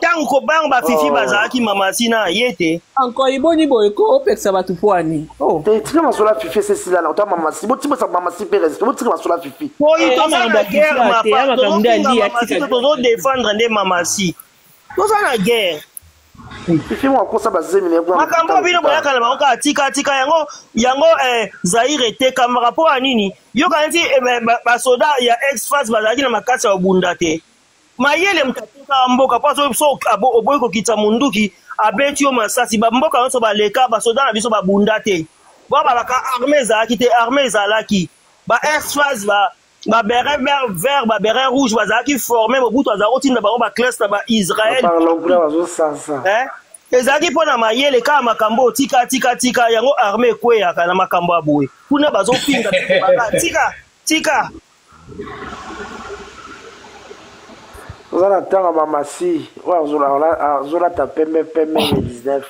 tango kobanga bafifi bazalaki mama sina ye te encore iboni boyeko opekisa bato poani tika masola fifi sesila na ota mama si botibosa mama si pérez botika masola fifi oyi toza na guerre mapa tozo défendre nde mama si toza na guerre fifi mo akosa bazemi ne makambo bino boyaka na bango atika yango Zaire etekamaka mpo ya nini yoka neti basoda ya ex-face bazalaki na makasi ya bunda te mayele mutatika mboka mpo so oboyi kokitisa munduki abeti yo masasi bamboka nyonso baleka basoda na biso babunda te bo babaka arme ezalaki te arme ezalaki ba ex-face baberet vert baberet rouge bazalaki formé mobutu azala kotinda bango baclasse na baisrael ezalaki mpo na mayele kaka makambo tika yango arme ekweyaka na makambo ya boye kuna bazopinga tika oza na ntango mamasi oyo azolata pembe 19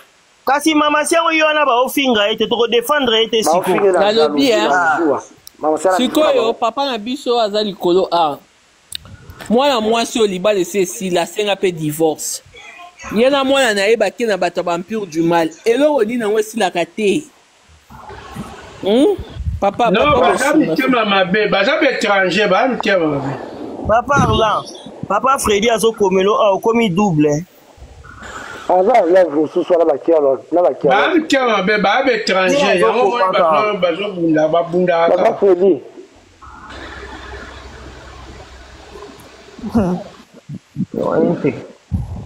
kasi mamasi yango yo wana baofinga ete tokodefendre ete nalobi sikoyo papa na biso aza likolo mwana mwasi oyo libala esi esila asenga mpe divorce ye na mwana na ye bake na bato ya bampure du mal eloko nini yango esilaka te papa baza mitema mabe baza baétranger baa mitema mabe papa Arlan papa Freddy azokomelo okomi double aza lèvre mosusu wana baa mitema mabe baa baétranger yango moni bazobunda babundaka papa Freddy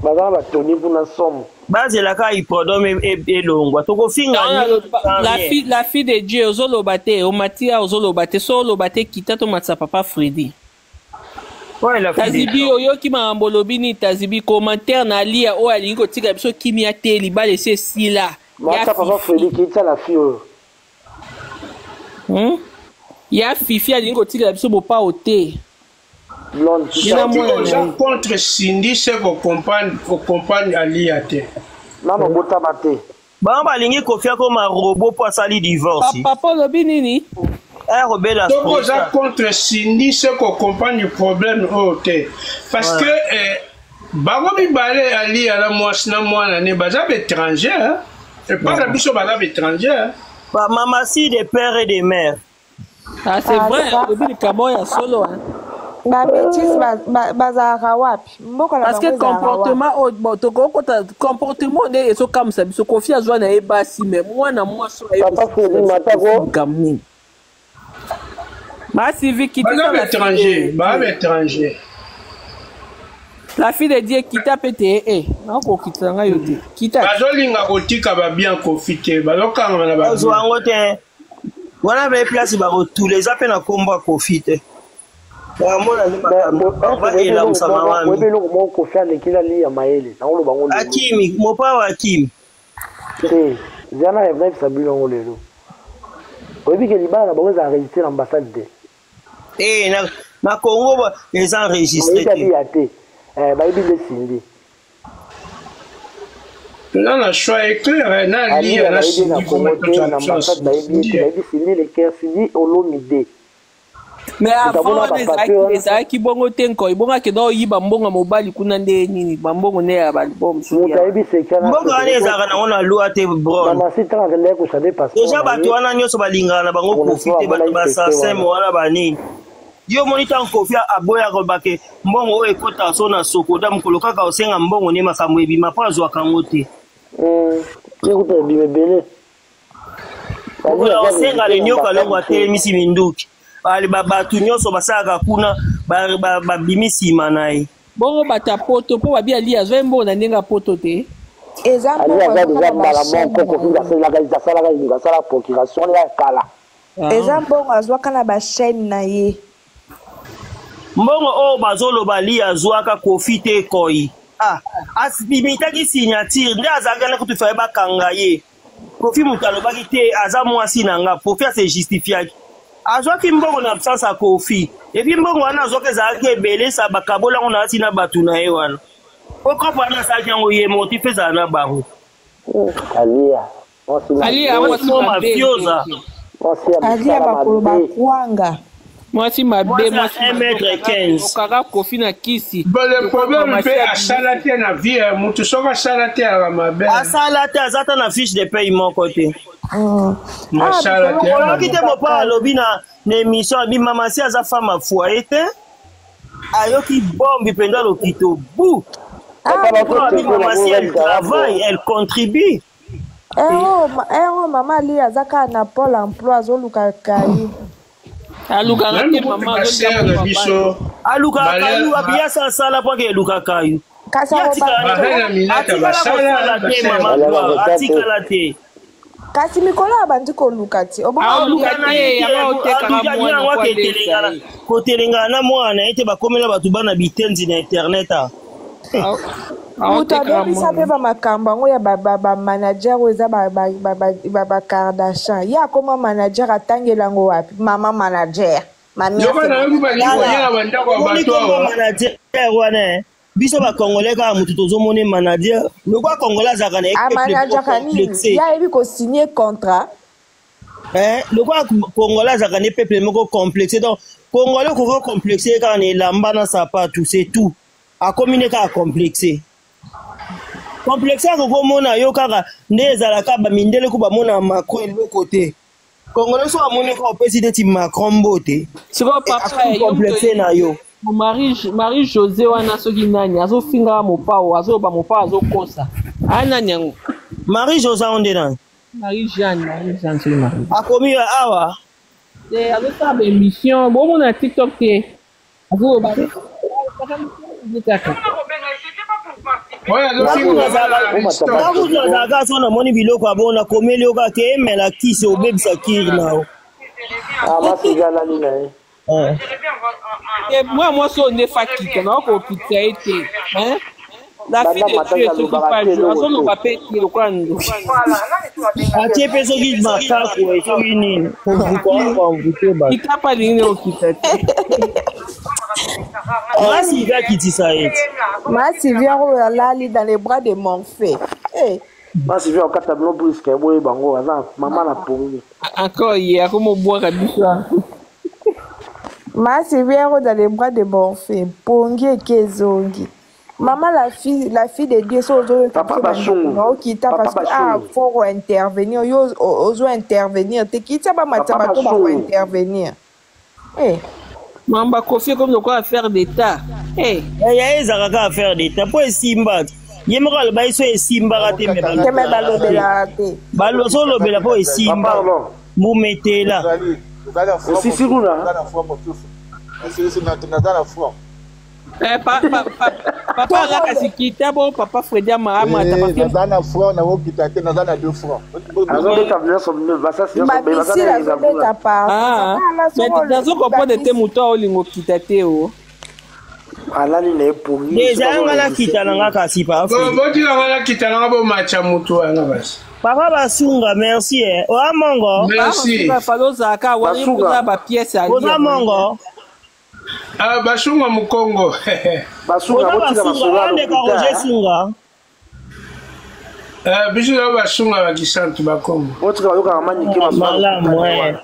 bazala batoni mpuna somo bazelaka hipodome elongwa tokofinga la fille de Dieu ozoloba te omatia ozoloba te so oloba te kita tomatisa papa Freddy tazibi oyoki makambo olobi nini tazibi commentaire na lia oyo alingi kotika biso kimia te libala esi esila papa Freddy kita la fille oyo ya fifi alingi kotika biso bopao te oza contre Cindy se kocompagne alia te nano botama te bango balingi kofia koma robot mpo asali divorce papa olobi nini soko oza contre Cindy se kocompagne problème oyo te parce que bango mibale alia na mwasi na mwana ne baza baétranger epa na biso baza baétranger mamasi de père et de mère c'est vrai olobi likambo ya solo babétise bazalaka wapi parce que comportement nde ezokamwisa biso kofi azwa na ye basi me mwana mwasi basivi la fille de Dieu kita mpe te nakokitisa ngai yo te kita bazolinga kotika babien kofi te bazokanga na bazwa yango te wana baye place bakotula eza mpe na kombo ya kofi te akimi mopa wa akimi zana evnayebisa bino yango lelo oyebi ke libala na bango eza enregistre na ambassade te na congo eza enregistre te bayebi nde Cindy na choix éclair na lia na Cindy na ambassade bayebi Cindy le cœur Cindy olomide mais avant ezalaki bongo te nko ebongaki do oyiba mbongo mobali kuna nde nini bambongo ne ya mbongo wana ezalaka nango na loi te deja bato wana nyonso balingaka na bango profite bato basaseme wana banini yo moni ntango kofi aboyaka bake mbongo oyo ekota so na sokoda mokolo kaka osenga mbongo ne makambo ebima mpo azwaka yango te osenga lenyoka longo atelemisi minduki bato nyonso basalaka kuna babimi nsima na ye bongo bato ya poto mpo babi ali azwa mbongo na ndenge ya poto te eza mbongo azwaka na bachaine na ye mbongo oyo bazoloba li azwaka kofi te ekoi bimitaki signature nde azalaka na kutu faye bakanga ye kofi moto alobaki te aza mwasi na nga kofi ase justifiaki azwaki mbongo na absence ya kofi epi mbongo wana azwaki ezalaki ebelesa bakabolango na ati na bato na ye wana po kopo wana asalaki yango ye moti mpe ezala na bango alia bakolo bakwanga Moi si ma bé, moi si 1m15. Okara Kofi na kisi. Le problème c'est à salater na vie, mutu soka salater à ma belle. À salater, azata na fiche de paiement côté. Na salater. On quitte mon pas lobby na émission bi maman si aza femme à foyer te. Ayoki bombe pendant l'hôpital. Bou. Maman si elle travaille, elle contribue. Maman li azaka na Pôle emploi azoluka kayi. Aluka ngate maman azoluka biso. Aluka kayi abia sala pour que luka kayi. Atikala te. Kasi mikolo abandi koluka ti. Kotelenga na mwana ete bakomela bato bana bitenzi na internet. Utadebisa pe bamakambo yango ya bamanager oyo eza bakardashan. Ye akoma manager atangelango wapi? Mama manager. Biso ba Congolais ka mutu tozomone manager. Le quoi Congolais azaka na complexe. Ya ebi ko signer contrat. Le quoi Congolais azaka na peuple moko complexe. Donc Congolais ko complexé quand il lamba na sapato, c'est tout. A communiquer à complexé. Complexé ko mona yo kaka ndezalaka ba mindele ko ba mona Macron le côté. Congolais so amone ko président Macron bote. Siko papa complexé na yo. Marie José wana soki nani azofinga mopao azoba mopao azokosa ana nyango Marie José onde nani Marie Jeanne soki Marie akomi awa azosaba émission bomo na TikTok te azoba azaka so namoni biloko abona komeli oka ke emela kisi obebisa kiri nao moi so ne fakika na ko pizza ete hein la fille de Dieu ce qui pas jouer azo ba pe ki lo kwando atie peso ki makako e so nini ko mvuke ba itapa lini okitete Masi va qui dit ça Masi vient lali dans les bras de mon fils. Masi vient au tableau brusque boye bango maman na pongi. Encore hier comme boire à biswa. Masi vient dans les bras de mon fils. Pongi et kezongi. Maman la fille de Dieu so papa bashungu qui t'a parce que faut intervenir yo ozo intervenir te qui t'a ba mataba to ba intervenir. Mamba Kofi comme de quoi affaire d'état. Il y a des affaires d'état. Pour Simba, il y a des choses qui Simba raté mais baloso lobela pour Simba. Vous mettez là. Aussi Siruna. Papa là kasi kita bo papa Fredia Mahama ta papier na franc na wo kita te na 2 francs. Azo tabler sur le basa c'est mais dazo comprendre te muto olingo kita te o. Alali na epongi. Déjà ngala kita nanga kasi pa. Boti ngala kita nanga bo matcha muto anga basi. Papa Basunga merci o amongo. Merci. Faloza ka wani kuza ba pièce ali. O amongo. Ah, Basunga Mukongo. Basunga botika Basunga. Ande ka Roger Sunga. Bisu Basunga bakisantu bakongo. Botika yoka amani ki Basunga.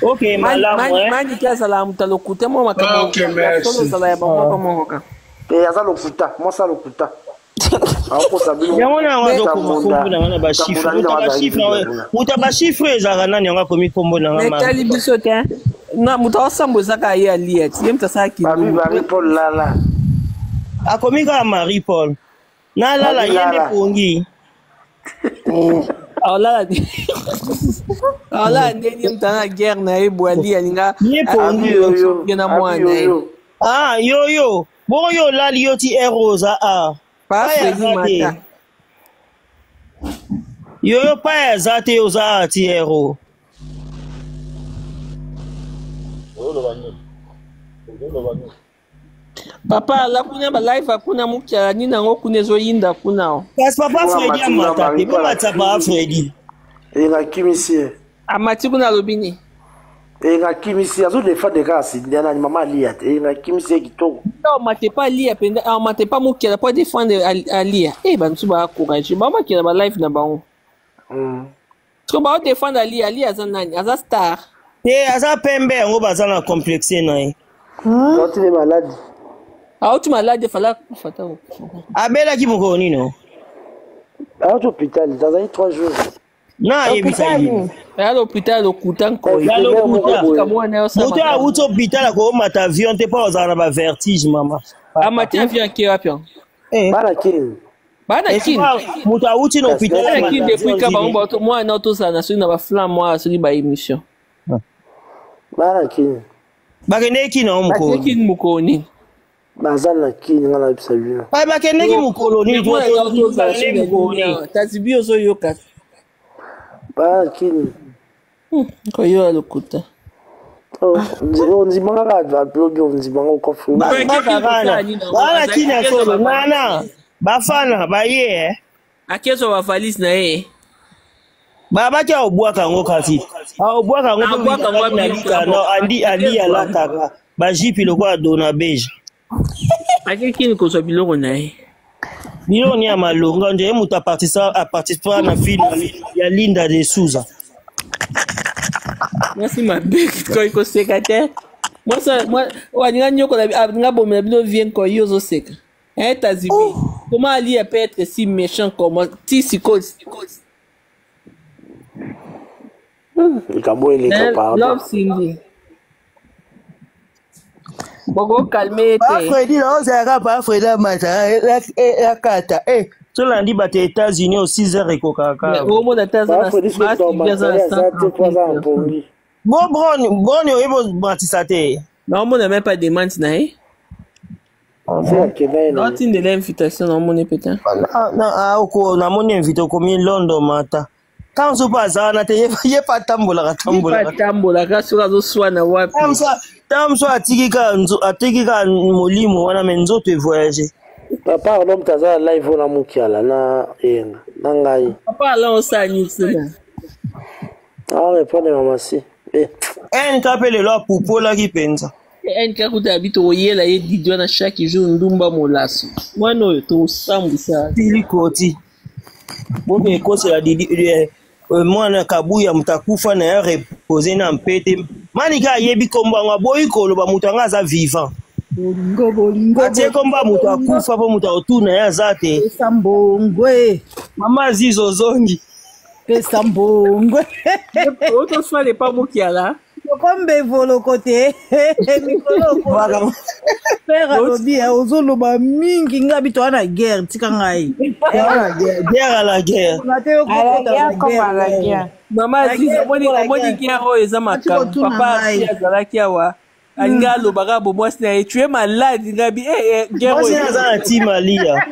OK, malamu. Mani ki azala mutalokuta mo makabo. OK, merci. Solo zala ya bango pa mongoka. Pe azala lokuta, mo sa lokuta. Ako sabilo. Yamona wazo kombo na ngana ba chiffre. Uta ba chiffre ezaka nani nga komi kombo na ngama. Metali biso te. Na mutawasambo zaka ye aliet. Yemta saki. Marie Paul lala. Akomika Marie Paul. Na lala yende pongi. Ala ndeni mtana guerre na ebwali alinga. Ye pongi na mwana. Ah yo. Bon yo lali yo ti erosa ah. Pa Fredi mata. Yo pa ezate yo za ti ero. Papa la kuna ba live akuna mukia ni nango kunezo yinda kuna. Parce papa Fredi amata te ba mataba Fredi. Nga kimisi. Amati kuna lobini. Nga kimisi azo defa de grâce ndiana ni mama lia te nga kimisi kitoko. Non mate pas lia penda mate pas mukia pour défendre alia. Bantu ba courage. Ba makia ba live na bango. Parce que ba défendre alia azanani aza star. aza pembe yango baza na complexe na ye. Quand il est malade. Ah, tu malade, fala fata. Abelaki moko nino. À l'hôpital, il a 3 jours. Na yebisa nini. À l'hôpital okuta nko. Ya lokuta. Moto a uto hôpital ko mata avion te pa ozana ba vertige mama. Amati avion ki wapi? Bana kin. Bana kin. Moto a uti na hôpital. Bana kin depuis ka ba mboto moi na to sana suri na ba flam moi suri ba émission. Bana kin. Bakende ki na mukoni. Bakende ki mukoni. Bazana kin ngala bisabi. Pa bakende ki mukoloni to to tazibio so yoka. Bana kin. Ko yo lokuta. Oh, nzimanga ka blogi nzimanga ko fu. Wala kina solo nana. Bafana ba ye. Akeso wa valise na ye. Baba kia obwaka ngo kasi. Obwaka ngo obwaka ngo no andi ya lataka. Ba jipi lokwa dona beige. Akeki ni ko so biloko na ye. Biloko ni amalonga nje muta participer na film ya Linda de Souza. Merci ma big ko secrétaire. Moi waninga nyoko na bomela bilo vient ko yozo seka. Tazibi. Comment Ali peut être si méchant comme Tisiko? Kabo ile kapara. Love Cindy. Bogo calmer te. Fredi na ozaka pa Freda mata la kata. Tolandi ba te États-Unis au 6h ekokaka. Au monde États-Unis. Bon Brown oyebo batisa te. Non, on n'a même pas de demande na e. Non, tu de l'invitation non mon pétain. Non, oko na mon invité comme London mata. Quand on passe na te ye pa tambola ka sura zo swana wapi. Tamso atikika molimo wana menzo te voyager. Papa on mtaza live na mukiala na yenga na ngai. Papa là on s'anime cela. Ah répondre maman si. Kapele lo pupola ki penza. Kakuta habito yela ye didio na chaque jour ndumba molaso. Mwana to sambisa. Tilikoti. Bobe kosi la didi mwana kabuya mutakufa na ya reposer na mpete. Manika yebi komba ngwa boyi koloba mutanga za vivant. Bolingo. Atie komba mutakufa po mutaotuna ya zate. Sambongwe. Mama zizo zongi. Sambongwe. Autre soit les pas mokiala. Comme volo côté mikolo père lobi ozoloba mingi ngabi to na guerre tika ngai guerre à la guerre mama zizo moni guerre eza makam papa azalaki awa anga lobaka bo mwasi na tu es malade ngabi guerre eza na timalia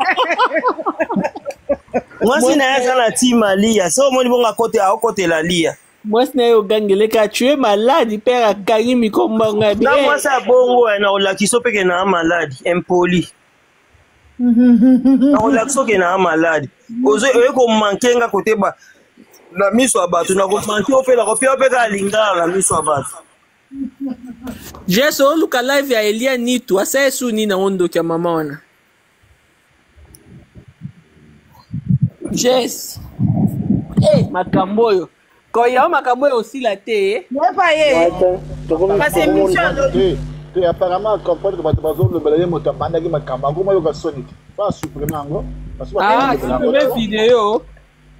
mwasi na eza na timalia so moni bonga kote a kote la lia. Moi ce n'est au gangele ka tu es malade père a kangi mi komba ngabi na moi ça bongo na olakiso peke na malade impoli na olakiso ke na malade ozo ko mankenga kote ba na miso abatu na ko manke opela ko peka linga na miso abatu Jeso luka live ya Elia Nitu asa esu ni na ondo kya mama wana Jess makamboyo quand il y a makambo aussi la té pas ye parce émission tu apparemment comprendre que bazo le belaye moto banda ki makambo ngoma yo ka sonic pas supprimer ngo parce que supprimer vidéo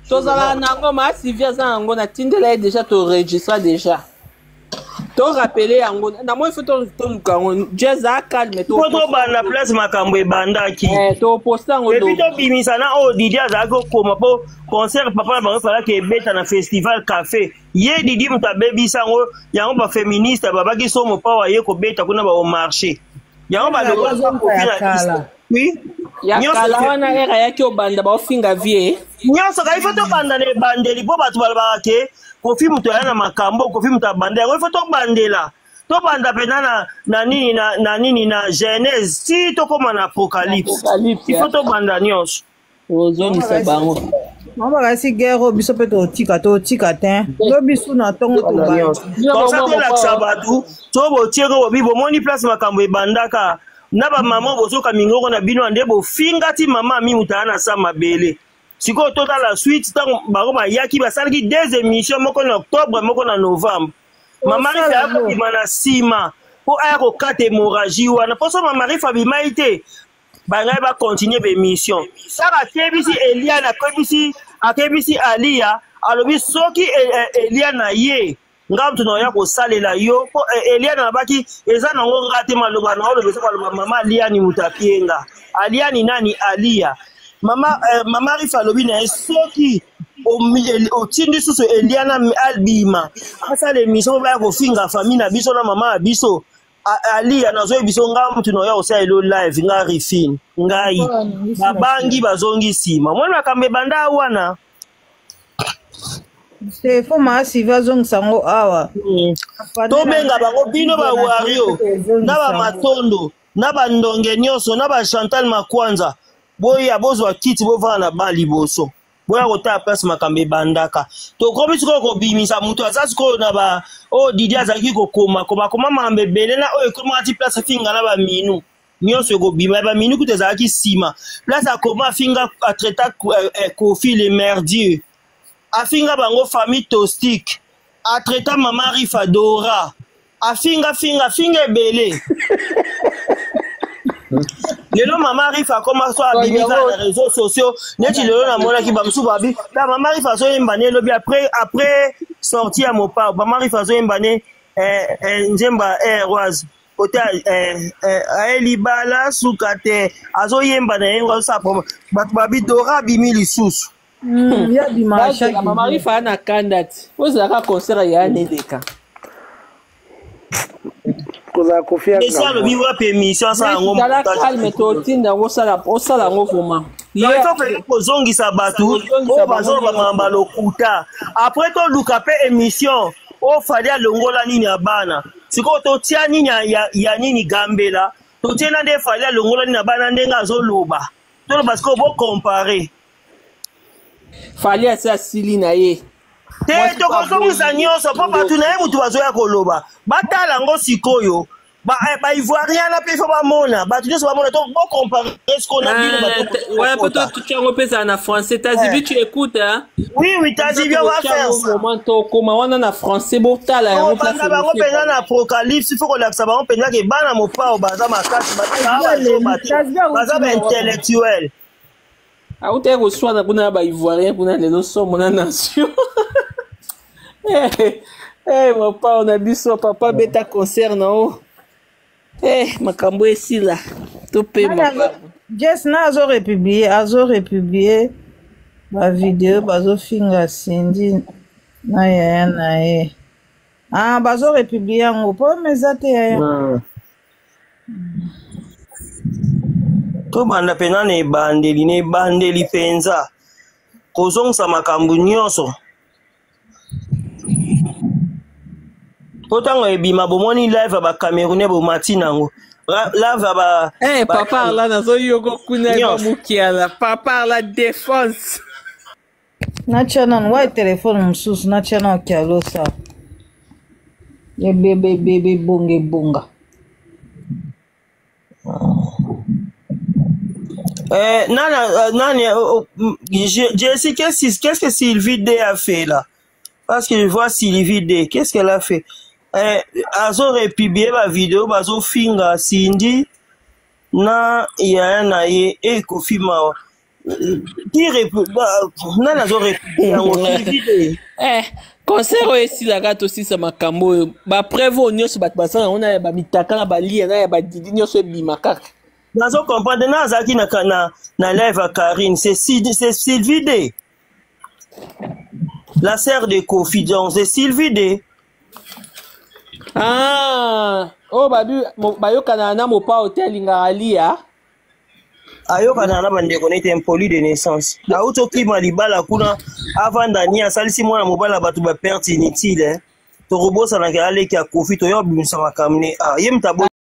tozala nango ma Sylvia za ngo na tindela déjà to registra déjà to rappeler yango na moi il faut to lukango jeza calme to to ba na place makambo e bandaki to posta ngo do to bimisa na o Didi azako koma po concert papa ba fala ke beta na festival café ye Didi mutabebisa ngo yango ba féministe baba ki somo pa wa ye ko beta kuna ba au marché yango ba lo ko fina oui ya kala wana era yake obanda ba ofinga vie nyoso ka ifo to banda ne bandeli po batu balaba ke kofi muto yana makambo kofi mutabanda yango ifo to bandela to banda pena na nini na Genèse si to koma na apocalypse ifo to banda nyoso ozoni sabango mama kasi guerre biso pe to tika te to biso na tongo to ba comme ça to la sabatu to bo tiego bibo moni place makambo e bandaka na ba mama bozoka mingoko na bino ande bo fingati mama mi mutana sa mabele siko tota la suite tant bako ba yaki ba salaki 2 émissions moko na octobre moko na novembre Mama Rifa a kobima na sima po aya kokata hémorragie wana poso Mama Rifa abima ite bangai ba continuer be mission saka kebisi Eliana akebisi Alia alobi soki Elia na ye ngam tunoya kosalela yo po Eliana nabaki eza nango ngate maloba na olobe saka mama Alia ni mutapienga Alia ni nani Alia Mama Rifa alobi na soki o tindi susu Eliana albima asala émission ba ko finga famille na biso na mama biso Alia nazo biso ngam tunoya osala live nga Rifine ngai babangi bazongi sima mwana kambe banda wana c'est faut masi vazong sango awa to benga bango bino ba wario na ba matondo na ba ndonge nyoso na ba Chantal Makwanza boya bozwa kiti bova na bali boso boya kota place makambe bandaka to komi siko ko bimisa mutu azasi ko na ba o Didi azaki ko koma mambe bele na o ekoma ati place finga na ba minu nyoso go bima ba minu kutezaki sima place akoma finga atreta Kofi le merdieux afinga bango famille tostique atreta Mama Rifa Dora afinga ebele lelo Mama Rifa koma so abimisa na réseaux sociaux neti lelo na mona ki bamsu babi la Mama Rifa so yembane lobi après sortie à Mopa Mama Rifa so yembane nzemba rose côté Elibala sukate azo yembana yengo sa babi Dora bimi lisusu ya dimanche Mama Rifa na kandati ozaka concert ya nedeka koza kofia mais ça le biwa permission ça ngo la calme to tinda osala ngo vraiment il faut kozongisa batu o bazoba ngamba lokuta après to luka pe émission o fali alongola nini ya bana siko to tia nini ya nini gambela to tia nde fali alongola nini ya bana ndenga azoloba to parce que bo comparer fali asa sili na ye te to kozongisa nyonso po batu na ye mutu bazoya koloba batala ngo sikoyo ba ivoirien na pe fo ba mona batu nyonso ba mona to bo comparer ce qu'on a dit le ouais peut-être tu as repensé en français t'as dit tu écoutes hein oui t'as dit bien on va faire ça comment on en français bon tala on place ba ngo penza na apocalypse il faut que l'accent ba ngo penza ke bana mopa baza makasi baza intellectuel aute reçoit kuna ba ivoirien kuna lelo somo na nation mon papa on a biso papa beta concert na makambo esila to pe Jess na azo republier ba vidéo bazo finga Cindy na ya na ye bazo republier ngo po mezate ya to banda pena ne bandeli penza kozongisa makambo nyonso potanga ebima bomoni live ba Camerounais bomati nango live ba papa la nazo yoko kuna ba mukiala papa la défense na channel wa téléphone msusu na channel kialo sa ye bebe bonga Jessie, qu'est-ce que Sylvie D a fait là? Parce que je vois Sylvie D, qu'est-ce qu'elle a fait? Azo republié ma vidéo, bazo finga Cindy na ya na ye e Kofi ma na nazo republié ngo Sylvie D. Concert aussi la gato aussi ça makambo ba prévo nyos bat basana on a ba mitaka na ba lia na ba didi nyos bimaka. Nazo comprendre na zaki na live à Karine, c'est Sylvie D. La sœur de Kofi Jones, c'est Sylvie D. Oh babu bayoka na mopa hotel ingalia. Ayoka na bande connaître un poli de naissance. La auto climat libala kuna avant d'ania salisi mwana mobala batu ba perte inutile. To robo sana ngale ki a Kofi to yo bimisa makamne. Yemta